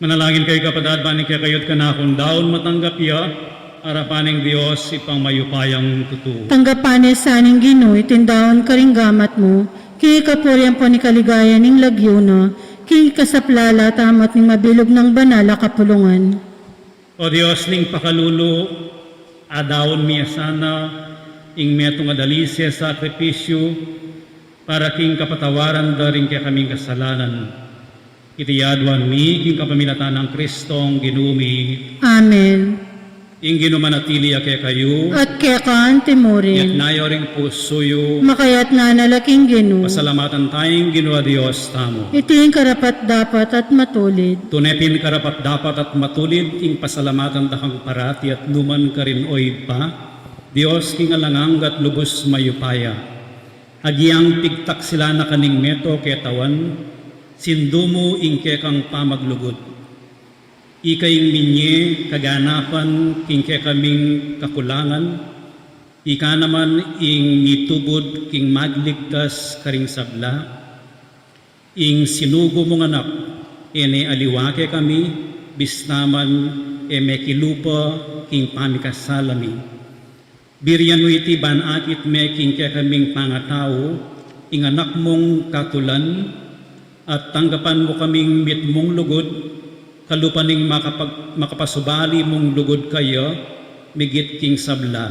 Manalangin kayo kapatid, baning kaya kayo't kanakong daon matanggap ya, arapaning Diyos ipang mayupayang tutuo. Tanggapanes sa aning Ginoo, itindaon karinggamat mo, kini kapurian po ni kaligayan ning lagyo na, kini kasaplala tamat ning mabilog ng banala kapulungan. O Diyos ning pakalulo, adawon miya sana, ing metong adalisya sakripisyo, para king kapatawaran da rin kaya kaming kasalanan. Itiyadwan mi, king kapamilatan ng Kristong ginumi, Amen. ing ginumanatili kaya kayo, At kaya kaan yat timurin, nayo ring pusoyo, makayat nga nalaking Ginoo, pasalamatan tayong ginawa Diyos tamo. iting karapat dapat at matulid. Tunepin karapat dapat at matulid, ing pasalamatan takang parati at numan ka rin oy pa, Diyos king alangang at lubos mayupaya. Agiyang pigtak sila na kaning meto ketawan, sindumo ing kekang pamaglugod. Ikaing minye kaganapan king kaming kakulangan, ika naman ing mitubod king magligtas karing sabla, ing sinugo mong anak, ene aliwake kami, bisnaman mekilupa king pamikasalami. Biryan mo iti banakit me king kaming pangatao, ing anak mong katulan, at tanggapan mo kaming mitmong lugod, kalupaning makapasubali mong lugod kayo, migit king sabla.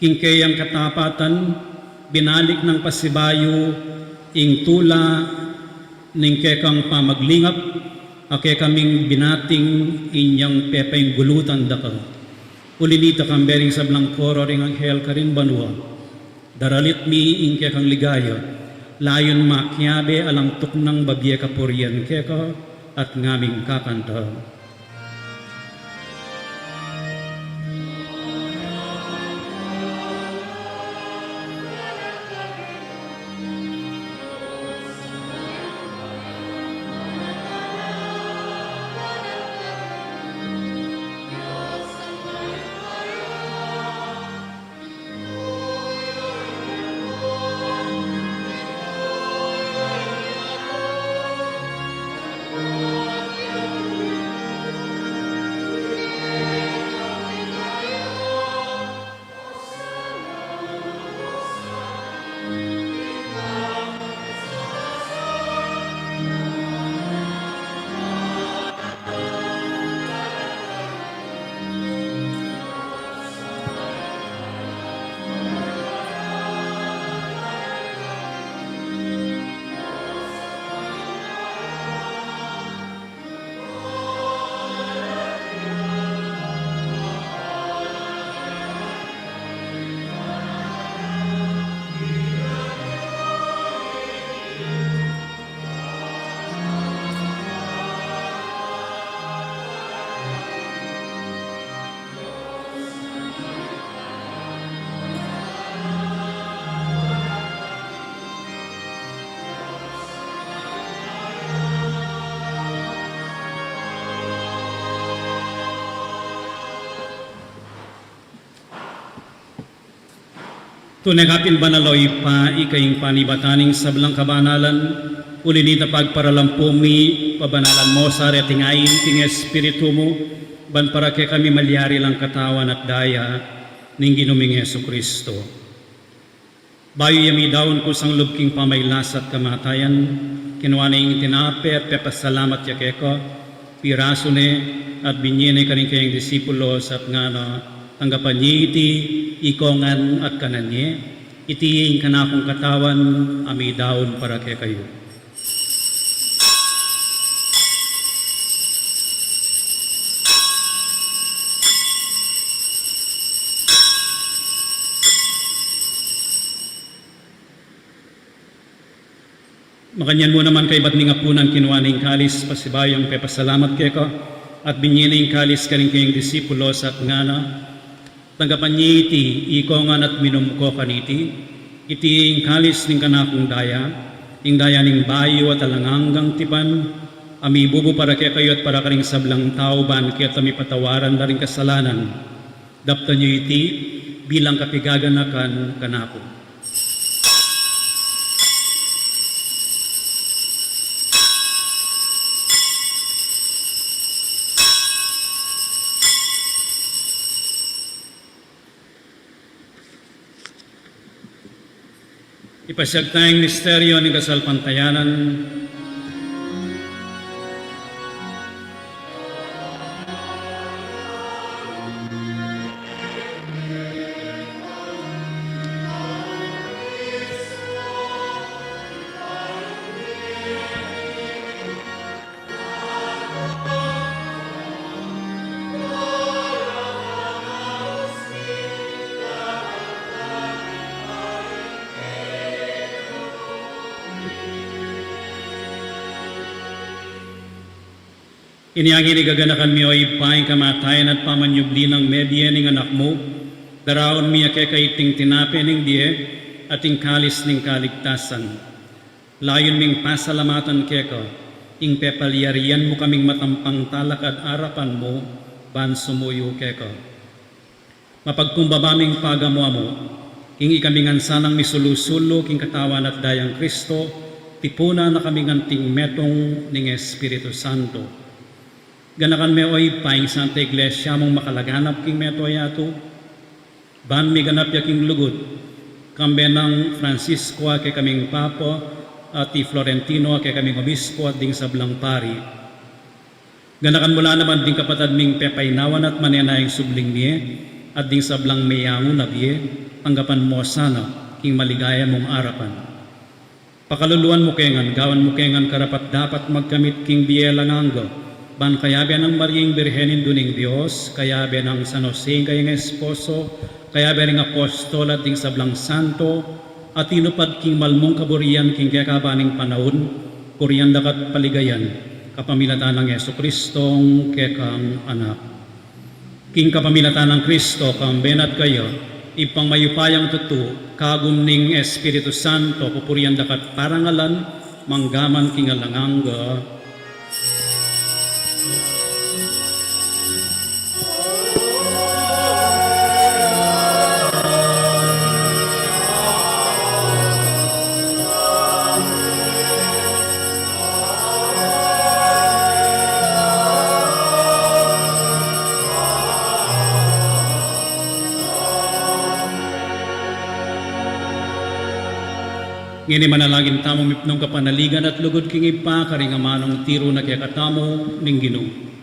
King kayang katapatan, binalik ng pasibayo, ing tula, ning kekang pamaglingap, ake kaming binating inyang pepeng gulutan da ka. Ulinita kang bering sablang koro ring anghel karin banwa. Daralit mi ing kekang ligaya, layon makyabe alang tuknang babye kapurian keka at ngaming kakanta. Tunagapin banaloy pa ikaing panibataning sablang kabanalan, ulinita pagparalampumi, pabanalan mo sa retingayin ting espiritu mo, ban para kay kami malyari lang katawan at daya, ning ginuming Yesu Kristo. Bayo yami daon ko sang lubking pamaylas at kamatayan, kinuha na yung tinape at pepasalamat ya keko, piraso ne at binyene kaning kayang disipulos at nga na tanggapan niya iti ikongan at kananye, iti kanakong katawan ami daon para kay kayo. Makanyan mo naman kay ba't nga punang kinuha ng kalis pasibayang kay pasalamat kay ko at binyene yung kalis kaning kayong disipulos at nga na tanggapan niya iti ikongan at minumko kaniti iti yung kalis ning kanakong daya ing daya ning bayo at alanganggang tipan ami bubo para kay kayo at para karing sablang tao ban kaya tami patawaran na rin kasalanan dapta niyo iti bilang kapigaganakan kanako. Ipasag tayong misteryo ng kasalpantayanan. Iniangin igaganakan mi o ipaing kamatayan at pamanyubli ng medya ng anak mo, daraon mi ake kaiting tinape ng die at ing kalis ng kaligtasan. Layon ming pasalamatan keka, ing pepalyarian mo kaming matampang talakad arapan mo, ban sumuyo keka. Mapagkumbabaming pagamo mo, ing ikamingan sanang misulusulo king katawan at dayang Kristo, tipuna na kaming anting metong ng Espiritu Santo. Ganakan me oy paing Santa Iglesia mong makalaganap king meto yato. Ban mi ganap yaking lugod. Kambe ng Francisco kay kaming Papa at ti Florentino kay kaming Obispo at ding sablang pari. Ganakan mula naman ding kapatad ming pepainawan at manenayang subling niye at ding sablang mayango na biye, tanggapan mo sana king maligaya mong arapan. Pakaluluan mo kengan, gawan mo kengan karapat dapat magkamit king biye langanggo. Ban kayabe ng Mariing Birhenin duning Diyos, kayabe ng San Jose kayang esposo, kayabe ng apostol at ding sablang santo, at inupad king malmong kaburian king kakabaning panahon, kuriyan dakat paligayan, kapamilatan ng Yeso Kristong kekang anak. King kapamilatan ng Kristo, kambenat kayo, ipang mayupayang tutu, kagum ning Espiritu Santo, pupuriyan dakat parangalan, manggaman king alanganga. Ngini manalangin tamo mipnong kapanaligan at lugod king ipa karingamanong tiro na kaya katamo ning Ginoo.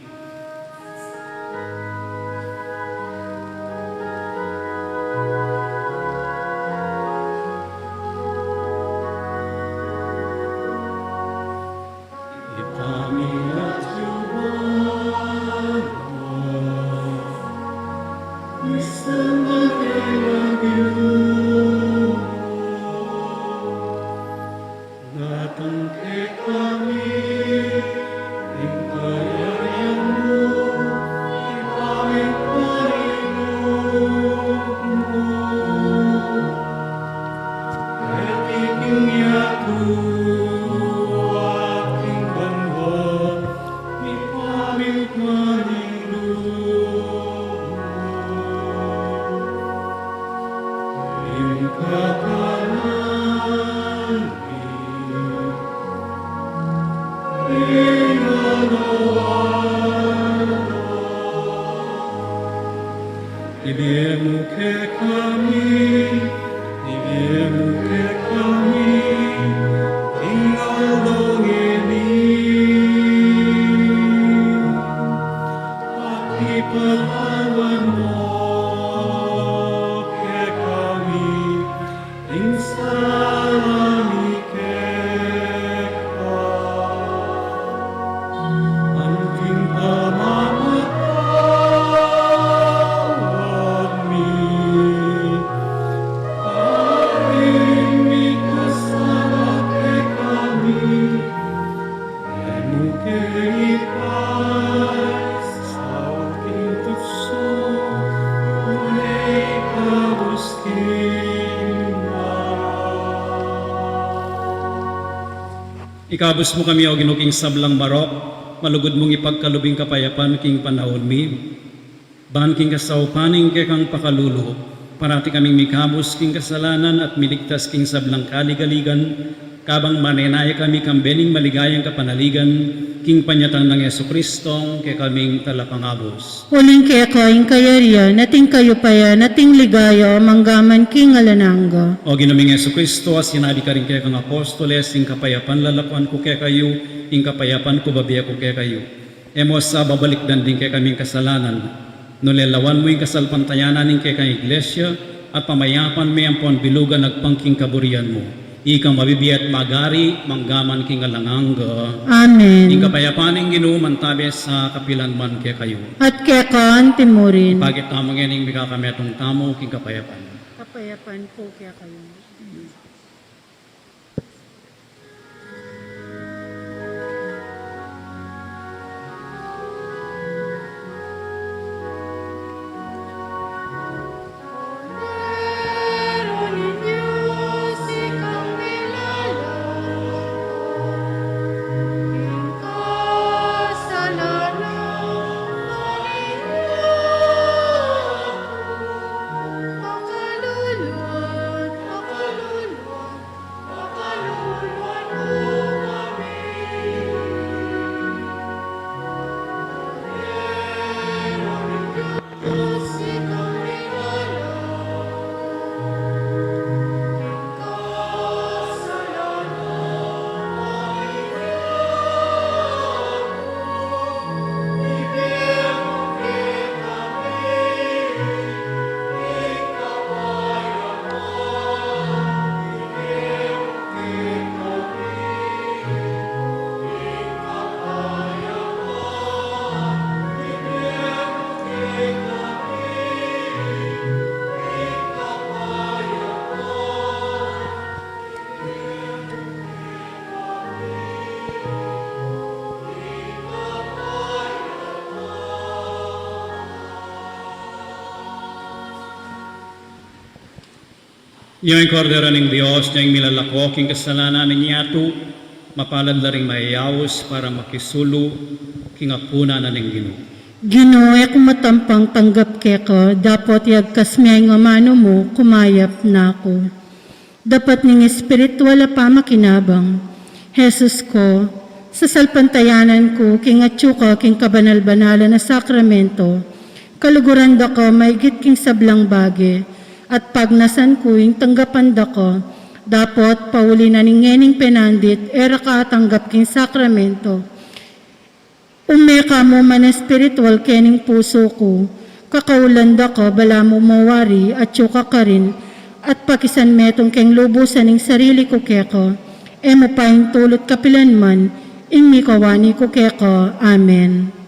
Ikabos mo kami o ginuking sablang marok, malugod mong ipagkalubing kapayapan king panahon mi. Ban king kasaupaning ke kang pakalulo, parati kaming mikabos king kasalanan at miligtas king sablang kaligaligan, kabang manenaya kami kambening maligayang kapanaligan, king panyatang ng Yesu Kristong ke kaming talapangabos. Uling kaya kaing kayariya, nating kayo paya, nating ligaya, manggaman king alananga. O ginaming Yesu Kristo, sinadi ka rin kaya kang apostoles, ing kapayapan lalakuan ko kaya kayo, ing kapayapan ko babiya ko kaya kayo. Emo sa babalikdan din kaya kaming kasalanan. Nulelawan mo ing kasalpantayanan ing kaya kang iglesia, at pamayapan may ampon bilugan nagpangking kaburian mo. Ikang mabibiyat magari, manggaman king alanganga. Amen. Ing kapayapaan ing ginuman tabi sa kapilan man kaya kayo. At kaya kaan timurin. Pagit tamang yan ing bigakametong tamo king kapayapan. Kapayapan po kaya kayo. Yung kordero ng Diyos, yung milalako, king kasalanan ng yato, mapalad na rin mayayawos para makisulo, king apuna na ng Ginoo. Ginoo, kung matampang tanggap keko, dapat yagkas miyay nga mano mo, kumayap na ako. Dapat ning espiritual pa makinabang. Jesus ko, sa salpantayanan ko, king atsuka, king kabanal-banala na sakramento, kaluguran da ko, maigit king sablang bagi, at pagnasan ko, ing tanggapan da ko, dapat pauli na ningening penandit, era ka tanggap king sakramento. Umeka mo man espiritual kening puso ko, kakaulanda ko bala mo mawari at yuka ka rin, at pakisan metong keng lubusan ng sarili ko keko, mo pa yung tulot kapilan man, ing mikawani ko keko. Amen.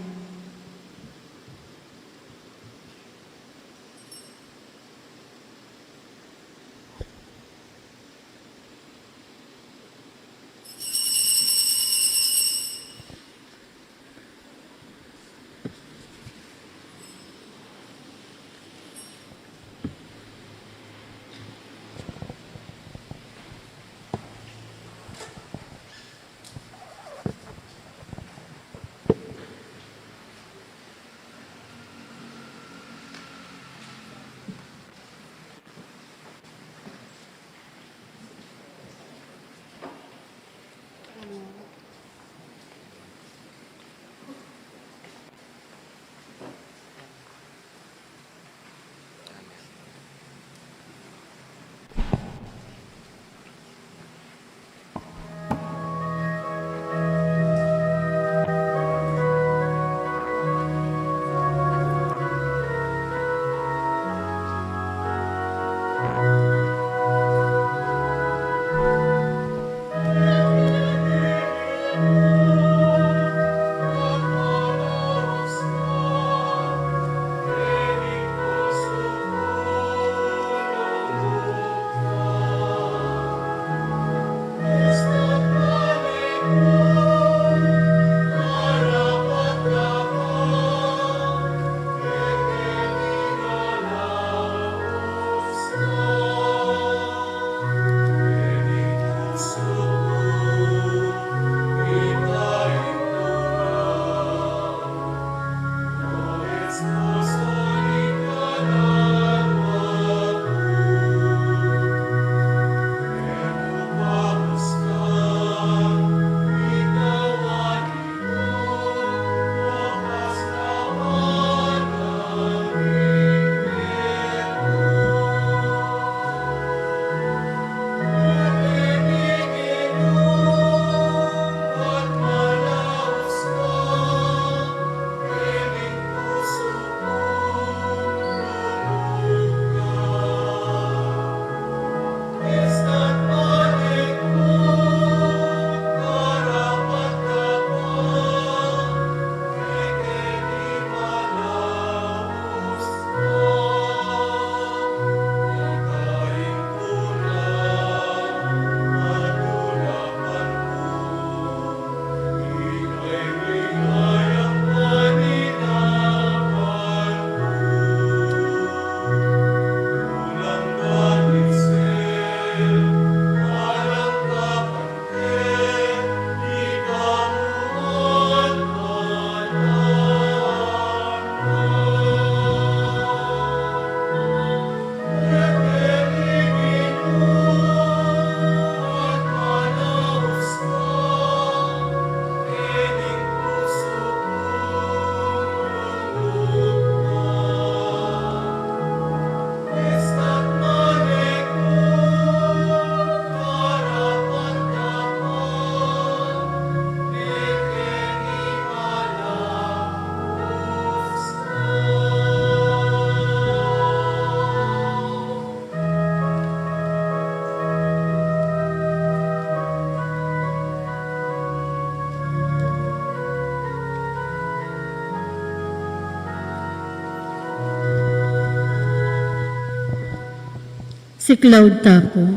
Si Claude Tapo.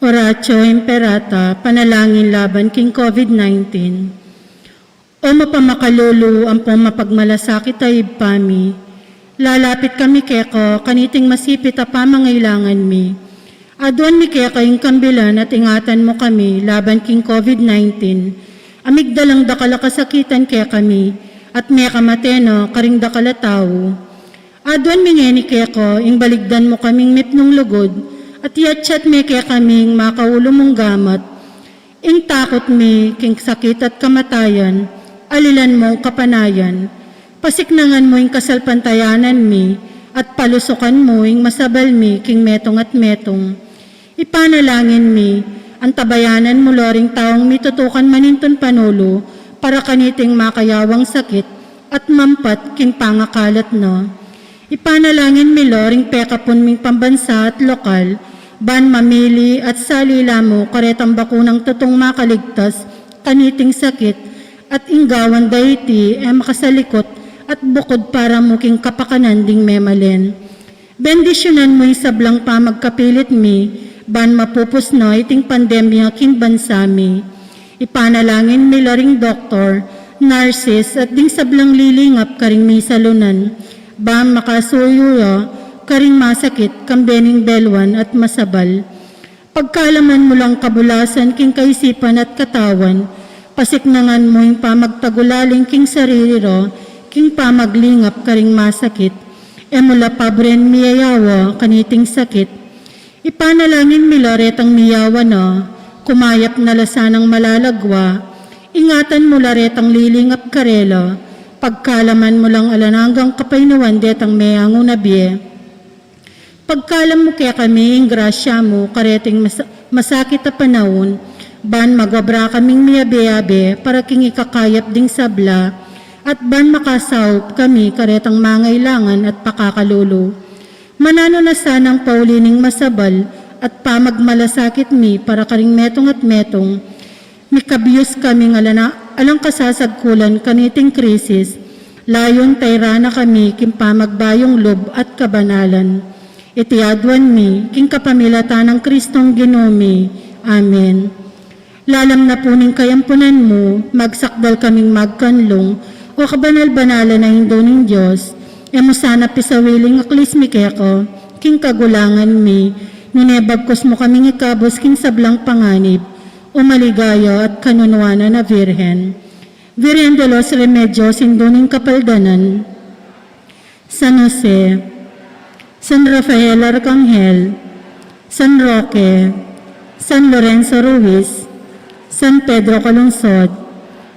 Oratio Imperata, panalangin laban king COVID-19. O mapamakalulu ang mapagmalasakit ay ipami. Lalapit kami keko, kaniting masipit a pamangailangan mi. Adon mi keko yung kambilan at ingatan mo kami laban king COVID-19. Amigdalang dakala kasakitan kaya kami at may kamateno karing dakala tao. Adon mi ngeni keko, ing baligdan mo kaming mipnong lugod at yatchat mi kaya kaming makaulo mong gamat. Ing takot mi king sakit at kamatayan, alilan mo kapanayan. Pasiknangan mo ing kasalpantayanan mi at palusukan mo ing masabal mi king metong at metong. Ipanalangin mi, ang tabayanan mo loring taong mitutukan maninton panulo para kaniting makayawang sakit at mampat king pangakalat no. Ipanalangin mi loring pekapon ming pambansa at lokal, ban mamili at salila mo karetang bakunang tutong makaligtas, kaniting sakit at inggawan dayti makasalikot at bukod para muking kapakanan ding memalen. Bendisyonan mo yung sablang pa magkapilit mi, ban mapupus no iting pandemya king bansami. Ipanalangin mi loring doktor, nurses at ding sablang lilingap karing mi salunan, ban makasuyuyo karing masakit kambening belwan at masabal. Pagkalaman mo lang kabulasan king kaisipan at katawan, pasiknangan mo yung pamagtagulaling king sariro, king pamaglingap karing masakit, emula pabren miyayawa kaniting sakit. Ipanalangin mi laretang miyawa no, kumayap na lasanang malalagwa, ingatan mo laretang lilingap karelo, pagkalaman mo lang alananggang kapainuan detang meyango na biye. Pagkalam mo kaya kami, ing grasya mo, kareting masakit na panahon, ban magwabra kaming miyabe-yabe para king ikakayap ding sabla, at ban makasawp kami karetang mangailangan at pakakalulo. Manano na sanang paulining masabal at pamagmalasakit mi para karing metong at metong, mikabiyos kaming alang kasasagkulan kaniting krisis, layon tayrana kami king pamagbayong lob at kabanalan. Itiadwan mi king kapamilata ng Kristong Ginumi. Amen. Lalam na puning kayampunan mo, magsakdal kaming magkanlong, o kabanal-banalan na hindo ng Diyos, emo sana pisawiling aklis mi keko, king kagulangan mi, ninebagkos mo kaming ikabos king sablang panganib, o maligayo at kanunuana na Virhen. Virgen de los Remedios, hindo ng kapaldanan, San Jose, San Rafael Arcangel, San Roque, San Lorenzo Ruiz, San Pedro Calungsod,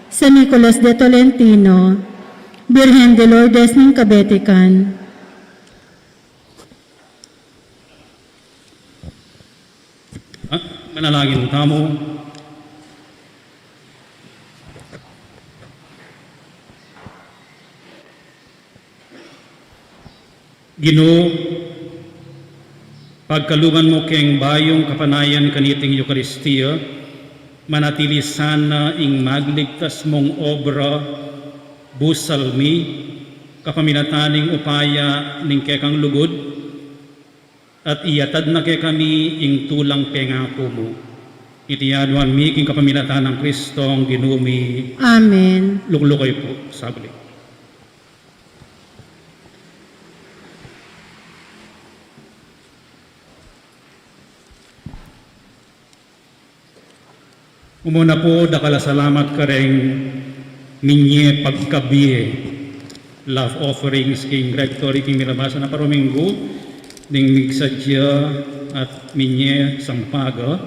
San Nicolas de Tolentino, Virgen de Lourdes ng Kabetikan. Manalangin tamo. Ginoo, pagkalungan mo keng bayong kapanayan kaniting Eukaristiya, manatili sana ing magligtas mong obra, busal mi, kapaminataning upaya ning kekang lugod, at iyatad na kay kami ing tulang pengako mo. Itiyaduan mi king kapaminatan ng Kristong Ginumi. Amen. Luklukoy po, sabli. Umuna po, dakala salamat kareng minye pagkabiye. Love offerings king Gregory king nilabasan na parominggo, ning migsadya at minye sampaga,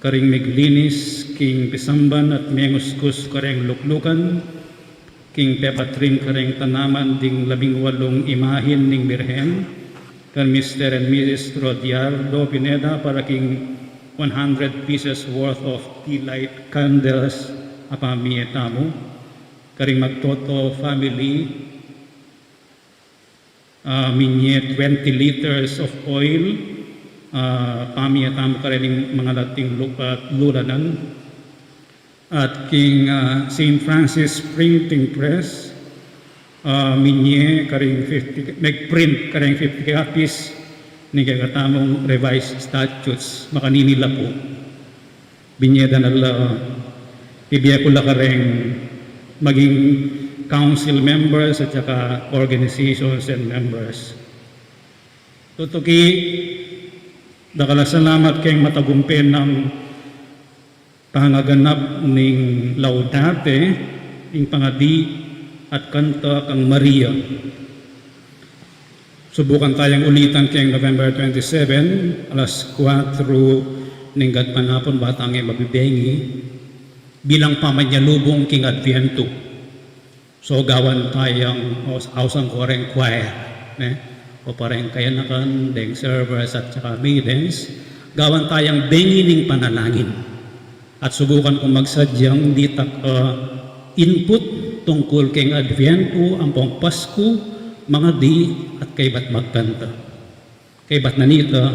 karing miglinis king pisamban at menguskus kareng luklukan, king pepatring kareng tanaman ding 18 imahin ning birhen, kan Mr. and Mrs. Rodiardo Pineda para king 100 pieces worth of tea light candles apamietamo, karing magtoto family, minye 20 liters of oil, pamietamo karing mga lating lulanan, at king St. Francis Printing Press, minye karing 50, nagprint karing 50 copies ni kakatamong revised statutes makaninila po. Binyeda na la, ibiya ko la kareng maging council members at saka organizations and members. Tutuki, dakala salamat kayong matagumpin ng pangaganap ning Laudate, ing pangadi at kanta kang Maria. Subukan tayong ulitan kayong November 27, alas 4 ning gadpanapon batang mabibengi bilang pamanyalubong king Adviento. So gawan tayong ausang koreng choir, o pareng kayanakan, deng servers at saka maidens, gawan tayong bengi ning panalangin. At subukan kong magsadyang ditak input tungkol keng Adviento, ang pong Pasko, mga di at kaybat magkanta. Kaybat nanita,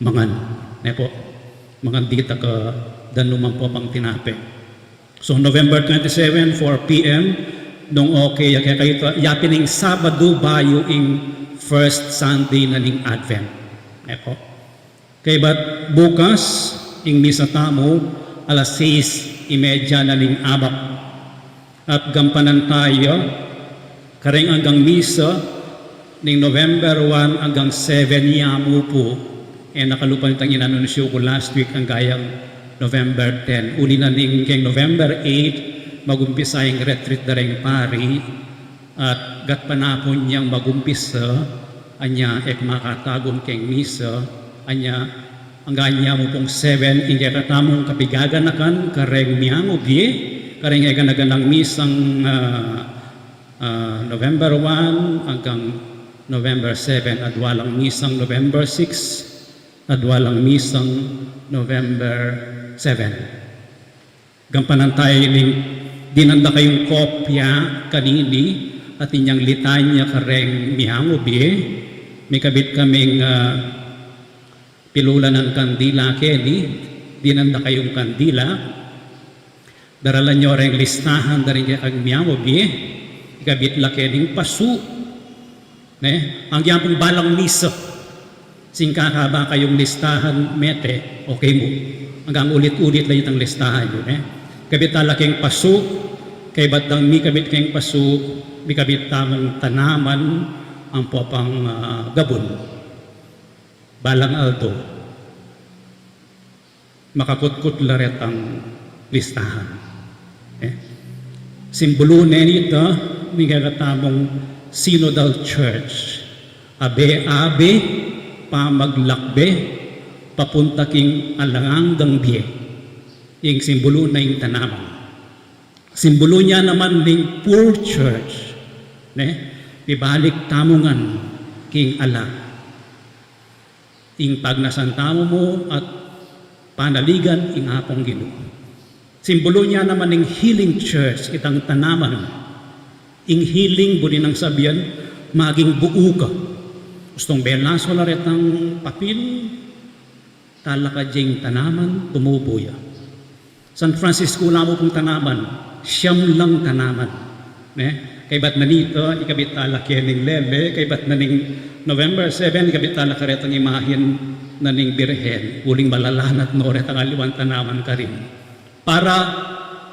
mangan. Po, mangan dita ka danuman po pang tinape. So November 27, 4 p.m., nung okay, kaya kayo yapining Sabado bayo ing first Sunday na ning Advent. Po. Kaybat bukas, ing misa tamo, alas 6:30 na ning abak. At gampanan tayo, kareng hanggang misa, ning November 1 hanggang 7 yamu po, nakalupan itang inanunsyo ko last week ang gayang November 10. Uli na ning keng November 8, magumpisa yung retreat na rin pari, at gatpanapon niyang magumpisa, anya makatagong keng misa, anya ang ganya mo pong 7, hindi katamong kapigaganakan, kareng miyang ubye, kareng eganaganang misang November 1 hanggang November 7, at walang misang November 6, at walang misang November 7. Gampanan tayo ning dinanda kayong kopya kanini at inyang litanya kareng miyang ubye. May kabit kaming pilula ng kandila keni, dinanda kayong kandila. Daralan nyo rin listahan na rin kang miyamobi, ikabit la kening pasu. Ang yapong balang misa, singkakaba kayong listahan mete, okay mo. Hanggang ulit-ulit lang itang listahan yun. Kabit talaking pasu, kay batang mi kabit kayong pasu, mi kabit tamang tanaman, ang popang gabon. Balang aldo, makakutkut laret ang listahan. Simbolo nito, may kakatamong Synodal Church. Abe-abe, pamaglakbe, papunta king alanganggang biye. Yung simbolo na yung tanaman. Simbolo niya naman ng poor church. Ibalik tamungan king ala. Ing pagnasantamo mo at panaligan ing apong Ginoo. Simbolo niya naman ng healing church, itang tanaman. Ing healing, buni ng sabihan, maging buo ka. Gustong belaso na rin ang papil, talaka diyang tanaman, tumubuya. San Francisco lamo pong tanaman, siyam lang tanaman. Kay ba't na nito, ikabit talak yan ng lele, kay ba't na ning November 7, ikabit talak ka rin ang imahin na ning birhen, uling malalanat no rin ang aliwan tanaman ka rin. Para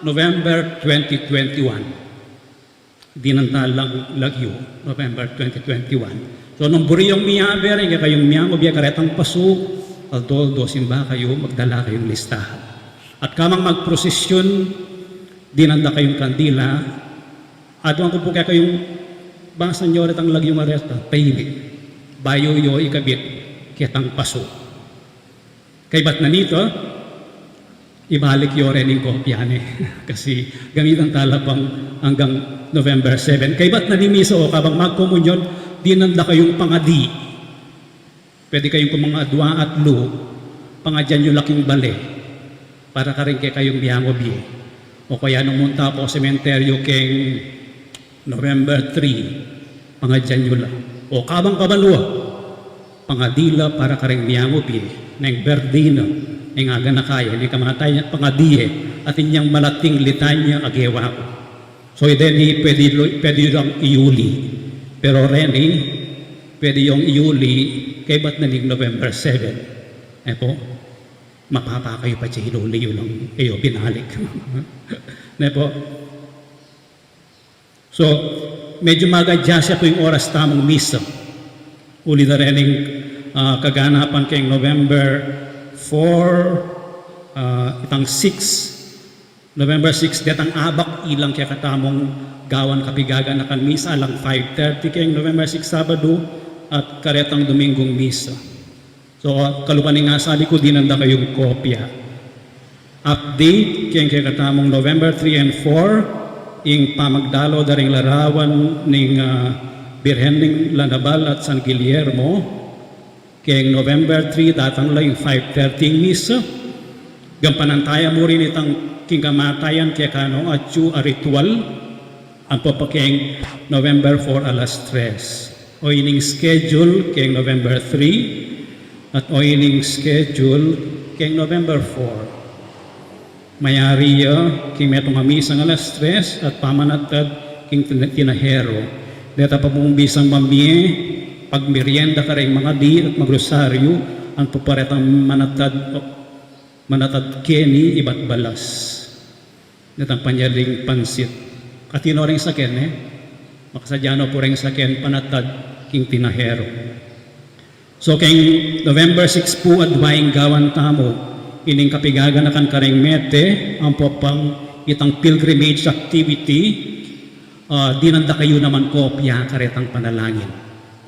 November 2021, dinantalang lagyo, November 2021. So, nung buriyong miyaber, nga kayong miyang, ubiya karetang paso, altoldo, simba kayo, magdala kayong listahan. At kamang magprosesyon, dinanda kayong kandila, at ko po kayong basa nyo retang lagyo mareta, pahili, bayo yo ikabit, kitang paso. Kay ba't na nito, ibalik yo rin yung kopyane. Kasi gamitan talapang hanggang November 7. Kay ba't nanimiso o kabang magkomunyon, dinanda kayong pangadi. Pwede kayong kumangadwa at lu, pangadyan yung laking bale, para ka rin kayong biyangobi. O kaya nung munta po sementeryo keng November 3, pangadyan yung lang. O kabang kabalwa, pangadila para ka rin biyangobi, ng Berdino, ng aga na kaya, hindi kamatay niya pangadiye, at inyang malating litanya agewa ko. So then, pwede lang iuli. Pero Reni, pwede yung iuli kay ba't naning November 7? Po, mapapa kayo pa siya hinuli yun lang, binalik. Po. So, medyo magadya siya yung oras tamang misa. Uli na rin yung kaganapan kayong November 4, itang 6. November 6, datang abak ilang kaya katamong gawan kapigaga na kan misa alang 5:30 kayong November 6 Sabado at karetang Domingong misa. So, kalupan nga sabi ko, dinanda kayong kopya. Update kayong kaya katamong November 3 and 4, yung pamagdalo daring larawan ng Birhen ng Lanabal at San Guillermo. Kayong November 3, datang lang yung 5:30 misa. Gampanantaya mo rin itang kingamatayan kaya kano at a ritual. Ang papakeng November 4 alas 3. O ining schedule kayong November 3 at o ining schedule kayong November 4. Mayari king metong misa ng alas 3 at pamanatad king tinahero. Deta pa pong bisang mamiye, pagmerienda ka rin mga di at magrosaryo, ang puparetang manatad keni iba't balas. Datang panyaling pansit. Katino rin sa ken, makasadyano po rin sa ken panatad king tinahero. So kayong November 6 po at duwaing gawan tamo, ining kapigaga na kan karing mete, ang popang itang pilgrimage activity, dinanda kayo naman kopya karetang panalangin.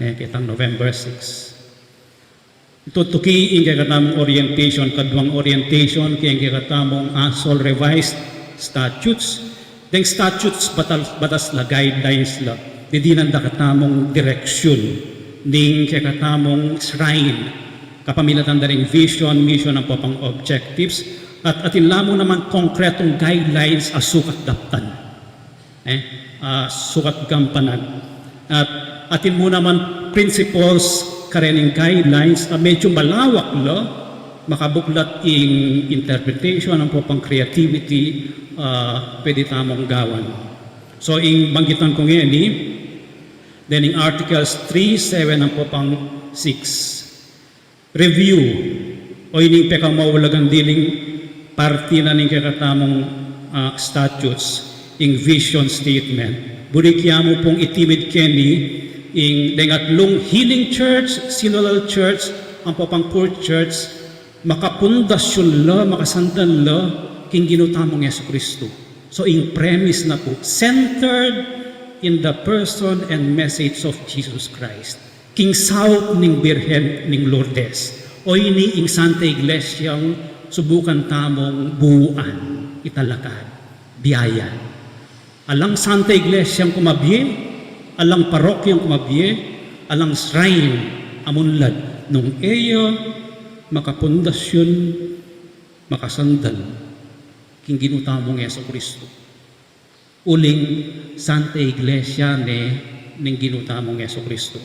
Kitang November 6. Ito tuki ing kakatamong orientation, kadwang orientation, kaya kakatamong ASOL revised statutes. Deng statutes batas la guidelines la, dinanda katamong direksyon, ning kakatamong shrine, kapamilatan da ring vision, mission ang popang objectives, at atin lamo naman konkretong guidelines asukat daptan. Sukat gampanan. At atin mo naman principles karening guidelines na medyo malawak lo, makabuklat in interpretation ang popang creativity, pwede tamang gawan. So in banggitan ko ngayon then in Articles 3, 7 ang popang 6. Review o ining pekang mawalagang diling parti na ning kakatamong statutes in vision statement. Burikyamo pong itimid keni in dengatlong healing church, synodal church, ang popang poor church, makapundasyon la, makasandan la, king ginutamong Yesu Kristo. So in premise na po, centered in the person and message of Jesus Christ. King South ning Birhen ning Lourdes. O ini ing Santa Iglesiang subukan tamong buuan, italakad, biyaya. Alang Santa Iglesiang kumabye, alang parokyang kumabye, alang shrine amunlad nung eyo makapundasyon, makasandal, king ginutamong Yesu Kristo. Uling Santa Iglesia ning ginutamong Yesu Kristo.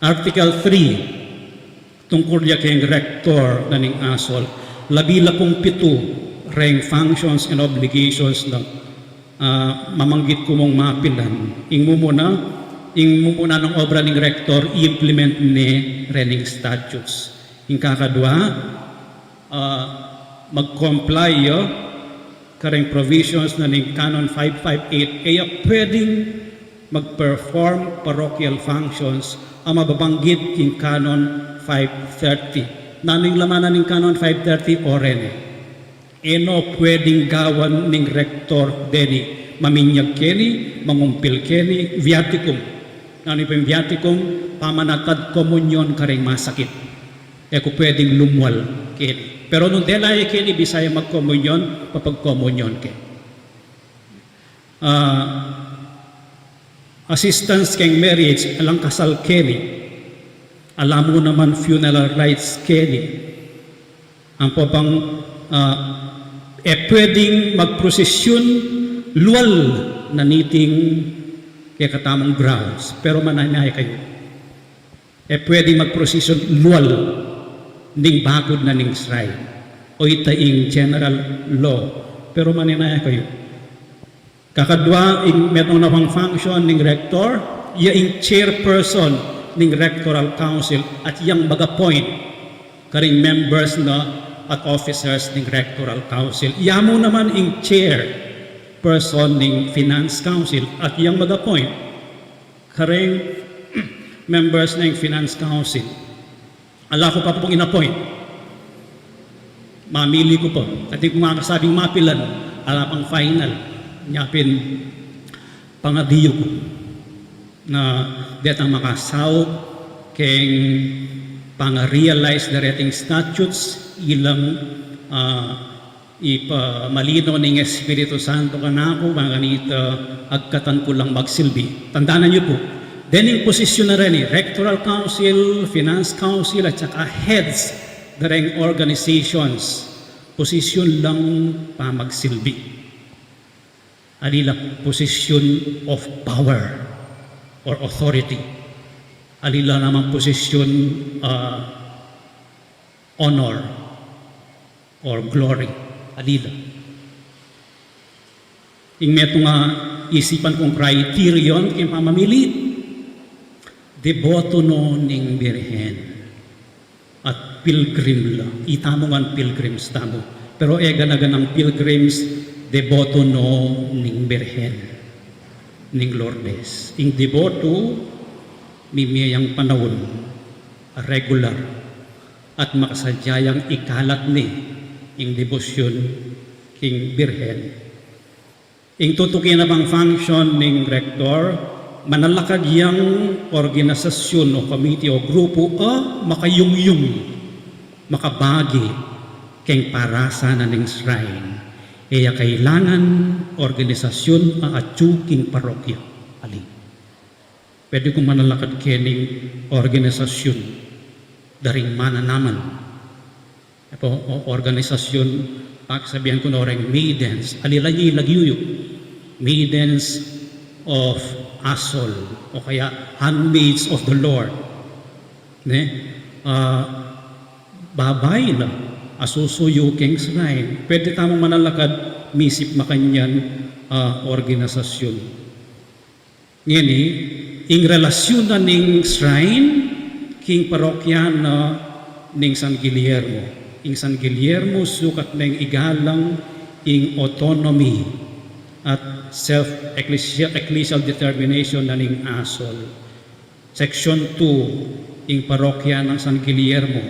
Article 3, tungkol niya kayong rector na ning ASOL, 17 reng functions and obligations na mamanggit ko mong mapilan. Ing mumuna ng obra ning rector, i-implement ni rening statutes. Ing kakadwa, mag-comply kareng provisions na ning Canon 558 kaya pwedeng mag-perform parochial functions ang mababanggit king Canon 530. Naning laman ning Canon 530 oren. Eno pwedeng gawan ning rector deni maminyag keni, mangumpil keni, viaticum. Nani pang viaticum, pamanatad komunyon kareng masakit. Eko pwedeng lumwal keni. Pero nung delay kini bisaya magkomunyon, papagkomunyon ke. Assistance keng marriage, alang kasal keni. Alam mo naman funeral rites keni. Ang popang pwedeng magprosesyon luwal na niting kaya katamang grounds. Pero mananay kayo. Pwedeng magprosesyon luwal ning bakod na ning shrine o itaing general law pero maninaya kayo kakadwa ing metong nawang function ning rector yaing chairperson ning Rectoral Council at yang mag-appoint karing members na at officers ning Rectoral Council. Yamo naman ing chair person ning Finance Council at yang mag-appoint karing members ng Finance Council. Ala ko pa pong in-appoint. Mamili ko po. At kung nga kasabing mapilan, ala pang final. Nyapin pangadiyo ko na detang makasaw keng pang-realize the rating statutes ilang ipamalino ng Espiritu Santo kanako mga ganito agkatan ko lang magsilbi. Tandaan niyo po, dening posisyon na rin Rectoral Council, Finance Council at saka heads na rin organizations, posisyon lang pa magsilbi. Alila position of power or authority. Alila naman posisyon honor or glory. Alila. Ing meto nga isipan kong criterion kay pamamili, deboto no ning birhen at pilgrim la. Itamo nga pilgrims tamo. Pero ganaganang pilgrims, deboto no ning birhen ning Lourdes. Ing deboto mimiyang panahon regular at makasadyayang ikalat ni ing debosyon king birhen. Ing tutukin na bang function ning rector, manalakad yang organisasyon o committee o grupo makayungyung, makabagi keng parasa na ning shrine. Kaya kailangan organisasyon at king parokya. Alin. Pwede kong manalakad kening organisasyon daring mana naman. Ito, organisasyon, pagsabihan ko na orang maidens, alilanyi lagyuyo, maidens of Asol, o kaya handmaids of the Lord. Babay na, asusuyo king shrine. Pwede tamang manalakad, misip makanyan organisasyon. Ngini, ing relasyon na ning shrine, king parokya na ning San Guillermo. Ing San Guillermo sukat na igalang ing autonomy at self-ecclesial determination na ning Asol. Section 2, ing parokya ng San Guillermo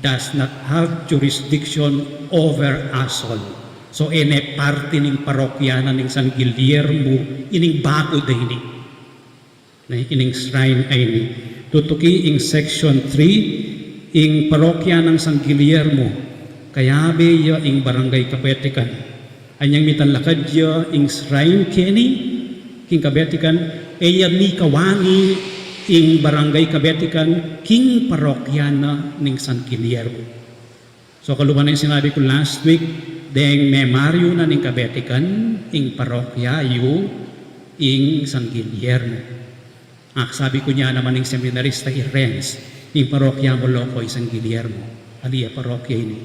does not have jurisdiction over Asol. So, ene parte ning parokya na ning San Guillermo, ining bago din ining shrine ay ni. Tutuki ing section 3, ing parokya ng San Guillermo, kayabe ya ing barangay Kapetikan. Anyang mitalakad ya ing shrine keni, king Kapetikan, eya mi kawani ing barangay Kapetikan, king parokya na ning San Guillermo. So kaluman na yung sinabi ko last week, deng memaryo na ning Kapetikan, ing parokya yu ing San Guillermo. Sabi ko niya naman ing seminarista Irens, ing parokya mo loko San Guillermo. Aliya parokya ini.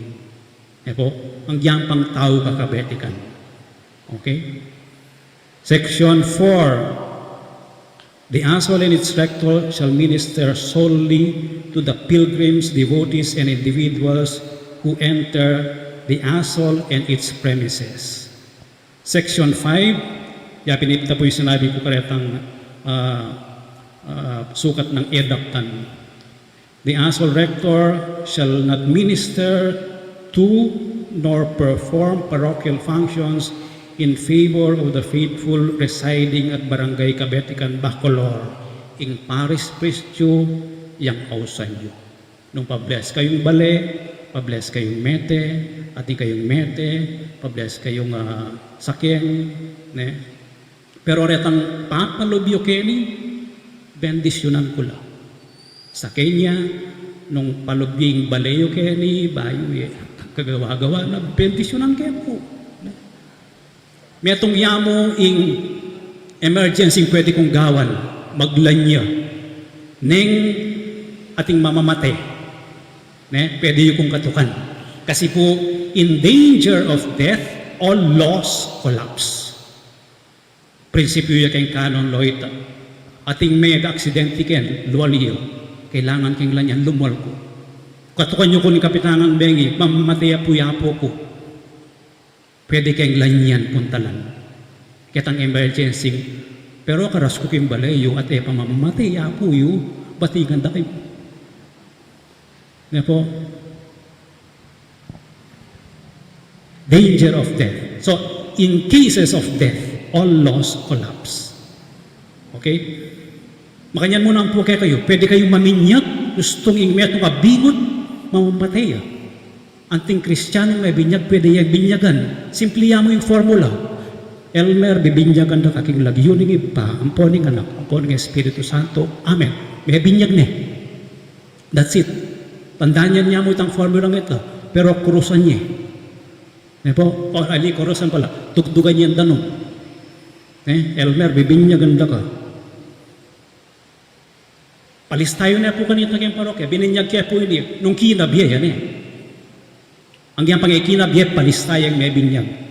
Eko, ang yampang tao kakabetikan. Okay? Section 4. The Asol and its rector shall minister solely to the pilgrims, devotees, and individuals who enter the Asol and its premises. Section 5. Pinipita po yung sinabi ko karetang sukat ng edaptan. The Asol rector shall not minister to nor perform parochial functions in favor of the faithful residing at Barangay Kabetikan, Bacolor, ing Paris Prestio, yang ausanyo. Nung pabless kayong bale, pabless kayong mete, at kayong mete, pabless kayong sakeng, ne? Pero retang papalubyo keni, bendisyonan ko lang. Sa Kenya, nung palubing baleyo keni, bayo kagawa-gawa na bendisyonan kaya po. May itong yamo ing emergency pwede kong gawan, maglanya, neng ating mamamate, ne? Pwede yung kong katukan. Kasi po, in danger of death, all laws collapse. Prinsipyo yung kayong kanon loita. Ating may aksidente ken, luwaliyo. Kailangan king lanyan, lumwal ko. Katukan nyo ko ni Kapitanang Bengi, mamamataya po yapo ko. Pwede kayong lanyan puntalan. Kitang emergency. Pero karas ko king balayo at pamamataya po yu, batigan da kayo. Ngayon po, danger of death. So, in cases of death, all laws collapse. Okay? Makanyan mo na po kayo. Pwede kayong maminyag, gustong ingmet ng kabingot, mamamatay. Anting Kristiyano may binyag, pwede yung binyagan. Simple mo yung formula. Elmer, bibinyagan na kaking lagyo ng iba, amponing anak, amponing Espiritu Santo. Amen. May binyag na. That's it. Tandaan niya mo itang formula ng ito. Pero kurusan niya. Po, kurusan pala. Tugtugan niya ang danong. Elmer, bibinyagan na ka. Palis tayo na po kanito kayong parokya. Bininyag kaya po ini. Nung kinabye, yan Ang yan pang ikinabye, palis tayo may binyag.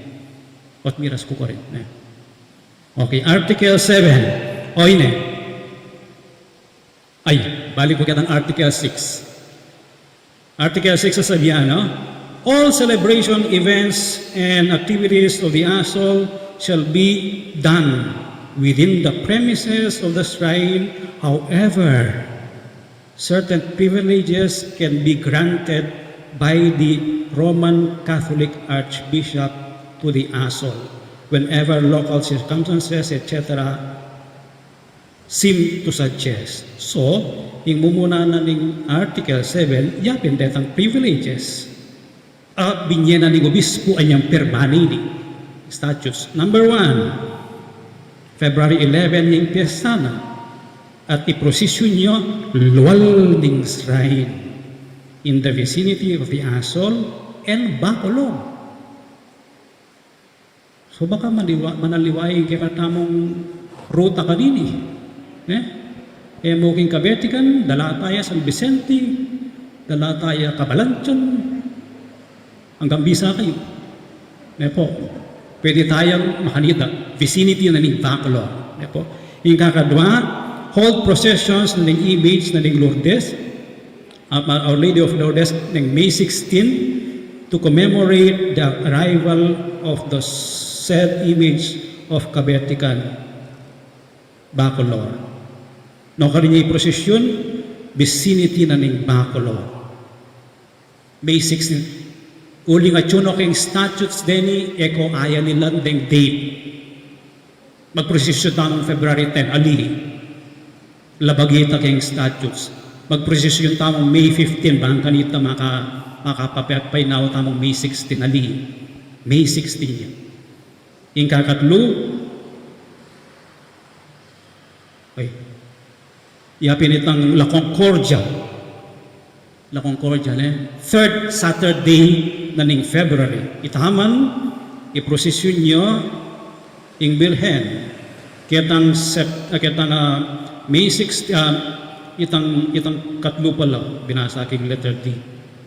At miras ko rin. Okay, Article 7. O ini. Ay, balik ko kitang Article 6. Article 6 sasabihan, all celebration events and activities of the ASOL shall be done within the premises of the shrine. However, certain privileges can be granted by the Roman Catholic Archbishop to the ASOL whenever local circumstances, etc. seem to suggest. So, yung mumuna na ng Article 7, yapin detang privileges. Binyan na ng obispo anyang permanini. Statutes. Number 1, February 11 yung piyesta na. At iprosesyon nyo luwal ng shrine in the vicinity of the ASOL and Bacolod. So baka manaliway kaya tamong ruta kanini. Muking Kabetikan, dala tayo San Vicente, dala tayo Kabalansyan, hanggang bisa kayo. Po, pwede tayong makanita, vicinity na ng Bacolod. Po, yung kakadwa, hold processions na ng image na ng Lourdes, Our Lady of Lourdes, ng May 16, to commemorate the arrival of the said image of Kabetikan, Bacolod. No kaninya prosesyon, vicinity na ng Bacolod. May 16. Uling at yun okay statutes deni, eko aya nila ng date. Magprosesyon tamang February 10, alihi. Labagita kayong statutes. Magprosesyon tamang May 15, bang kanita makapapay na tamang May 16, alihi. May 16 yan. Yung kakatlo, yapin itang La Concordia. La Concordia, third Saturday na ning February. Itahaman, iprosesyon nyo yung Bilhen. Kitang May 6, itang katlo pala, binasa aking letter D.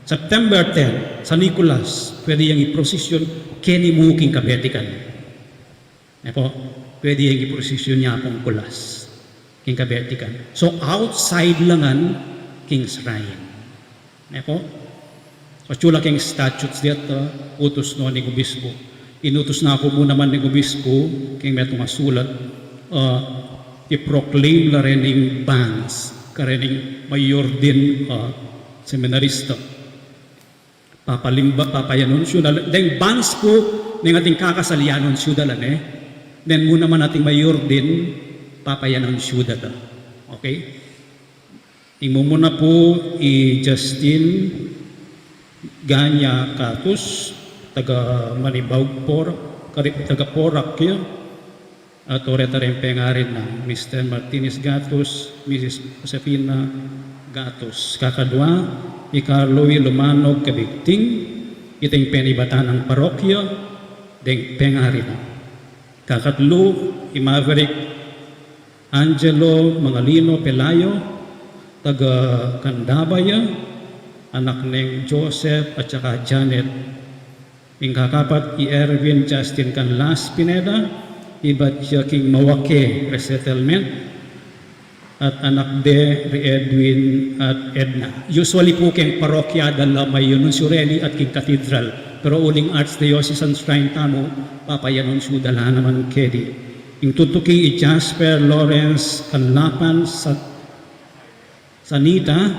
September 10, sa Nicolas, pwede yung iprosesyon keni muking Kabetikan. Po, pwede yung iprosesyon niya akong kulas. King Kabetikan. So, outside langan, King's Shrine. Po? So, chula king statutes dito, utos no ni Obispo. Inutos na ako muna man ni Obispo, king metong masulat, i-proclaim na rin yung bands, karening mayor din seminarista. Papayanunsyo na, then bands po, ng ating kakasalianunsyo dalan then muna man ating mayor din, papayanunsyo dalan. Okay? Imo muna po i-Justin Ganya Katus, taga Manibawg Porak, taga Porak yun, at oreta rin pengarin ng Mr. Martinez Gatus, Mrs. Josefina Gatus. Kakadwa, Ikarloy Lumanog Kabigting, iting penibatan ng parokya, deng pengarin. Kakatlo, Imaverick Angelo Mangalino Pelayo, taga Candabaya, anak ng Joseph at saka Janet. Ing kakapat i-Erwin Justin Canlas Pineda, iba't siya king Mawake Resettlement, at anak de Edwin at Edna. Usually po keng parokya dala may Yununsureli at king cathedral. Pero uling Archdiocesan Shrine tamo, papayanon su dala naman kedi. Ing tutuki i Jasper Lawrence Kanlapan sa Sanita,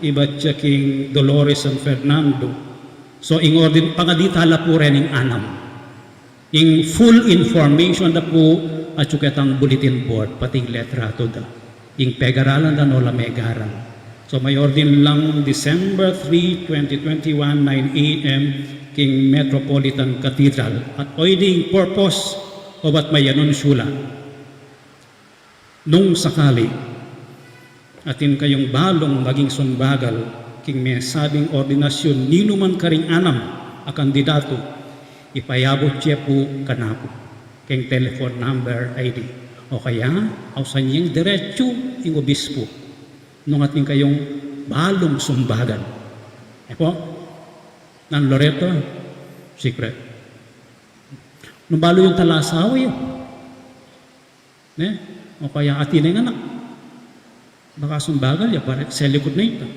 iba't siya king Dolores San Fernando. So ing ordin, pangaditala po rin ing anam. Ing full information na po at suketang bulletin board, pati letrato da. Ing pegaralan da no la megaran. So may ordin lang December 3, 2021, 9 a.m. King Metropolitan Cathedral. At oiding purpose o ba't may anunsula. Nung sakali, atin kayong balong maging sumbagal, king may sabing ordinasyon, nino man karing anam a kandidato, ipayabot siya po kanako, king telephone number ID. O kaya, ausan niyang diretsyo ing obispo, nung atin kayong balong sumbagal. Eko, ng Loreto, secret. Nung balo yung talasaw yun. O kaya atin ang anak. Baka sumbagal ya, para sa likod na ito.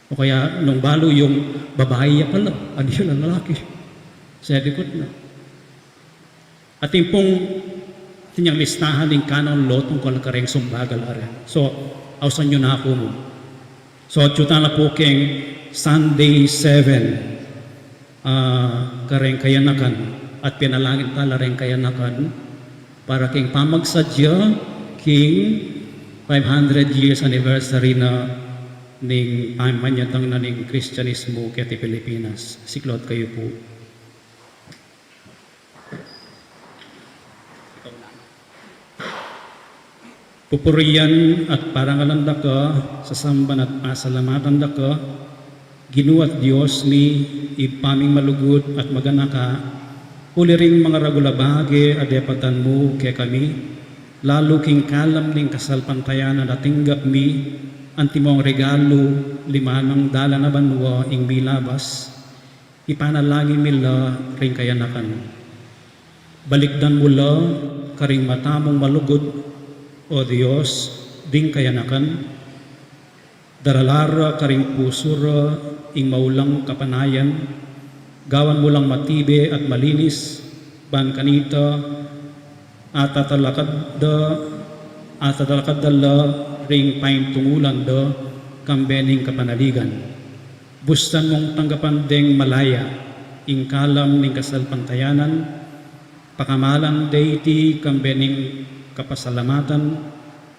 O kaya nung balo yung babae ya pala, ano yun ang lalaki. Sa likod na. At yung pong tinyang listahan ng canon law tungkol kareng sumbagal aren. So, ausan nyo na ako mo. So, tiyutan na po keng Sunday 7, kareng kayanakan at pinalangin tala rin kayanakan para king pamagsadya king 500 years anniversary na ning manyatang na ning Kristyanismo kaya Pilipinas. Siklot kayo po. Pupuriyan at parangalan da ka, sasamban at pasalamatan da ka, ginuat Diyos ni ipaming malugod at maganaka, uliring mga ragulabage adepatan mo kaya kami, lalo king kalam ning kasalpantayan na natinggap mi, antimong regalo, limanang dala na banwa ing bilabas, ipanalangin mila ring kayanakan. Balikdan mula, karing matamong malugod, o Diyos, ding kayanakan, daralara karing pusura, ing maulang kapanayan, gawan mo lang matibe at malinis, ban kanita, atatalakad dala, ring pain tungulan da, kambening kapanaligan. Bustan mong tanggapan ding malaya, ing kalam ning kasalpantayanan, pakamalan deiti kambening kapasalamatan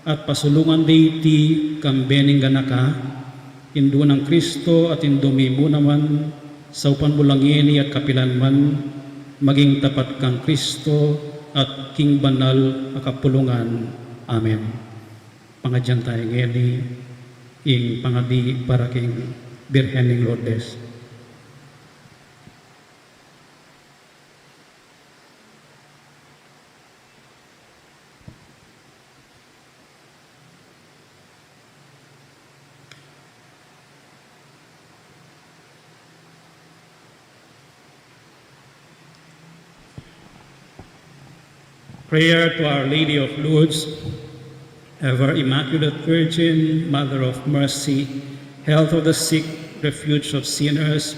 at pasulungan deiti kambening ganaka indo ng Kristo at indumi mo naman sa upan bulangini at kapilan man maging tapat kang Kristo at king banal akapulungan. Amen. Pangadyan tayo ngeli ing pangadi para king Birhen ning Lourdes. Prayer to Our Lady of Lourdes, ever Immaculate Virgin, Mother of Mercy, health of the sick, refuge of sinners,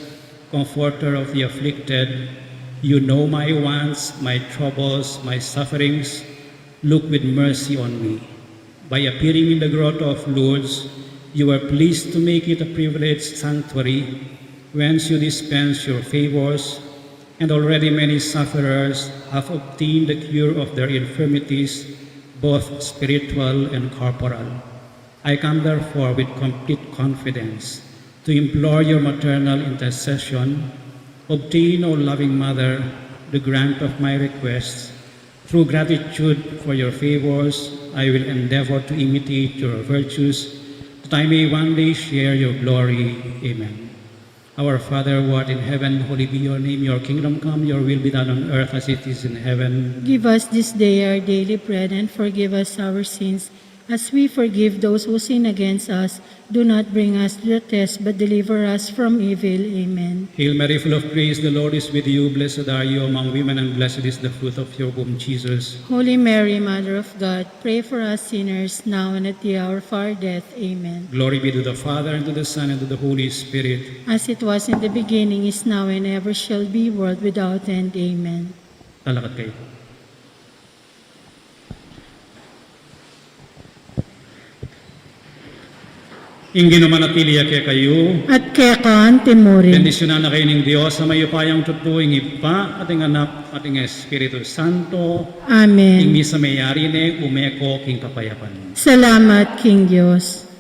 comforter of the afflicted. You know my wants, my troubles, my sufferings. Look with mercy on me. By appearing in the grotto of Lourdes, you are pleased to make it a privileged sanctuary, whence you dispense your favors, and already many sufferers have obtained the cure of their infirmities, both spiritual and corporal. I come therefore with complete confidence to implore your maternal intercession. Obtain, O loving Mother, the grant of my requests. Through gratitude for your favors, I will endeavor to imitate your virtues, that I may one day share your glory. Amen. Our Father, who art in heaven, holy be your name. Your kingdom come, your will be done on earth as it is in heaven. Give us this day our daily bread, and forgive us our sins, as we forgive those who sin against us. Do not bring us to the test, but deliver us from evil. Amen. Hail Mary, full of grace, the Lord is with you. Blessed are you among women, and blessed is the fruit of your womb, Jesus. Holy Mary, Mother of God, pray for us sinners now and at the hour of our death. Amen. Glory be to the Father, and to the Son, and to the Holy Spirit. As it was in the beginning, is now, and ever shall be, world without end. Amen. Talakad kayo. Ingin manatili kay kayo. At kaya kaan timurin. Bendisyonan na kayo ng Diyos sa mayupayang tutuing ipa, ating anak, ating Espiritu Santo, Amen. ing misa mayari ne, umeko king kapayapan. Salamat, King Diyos.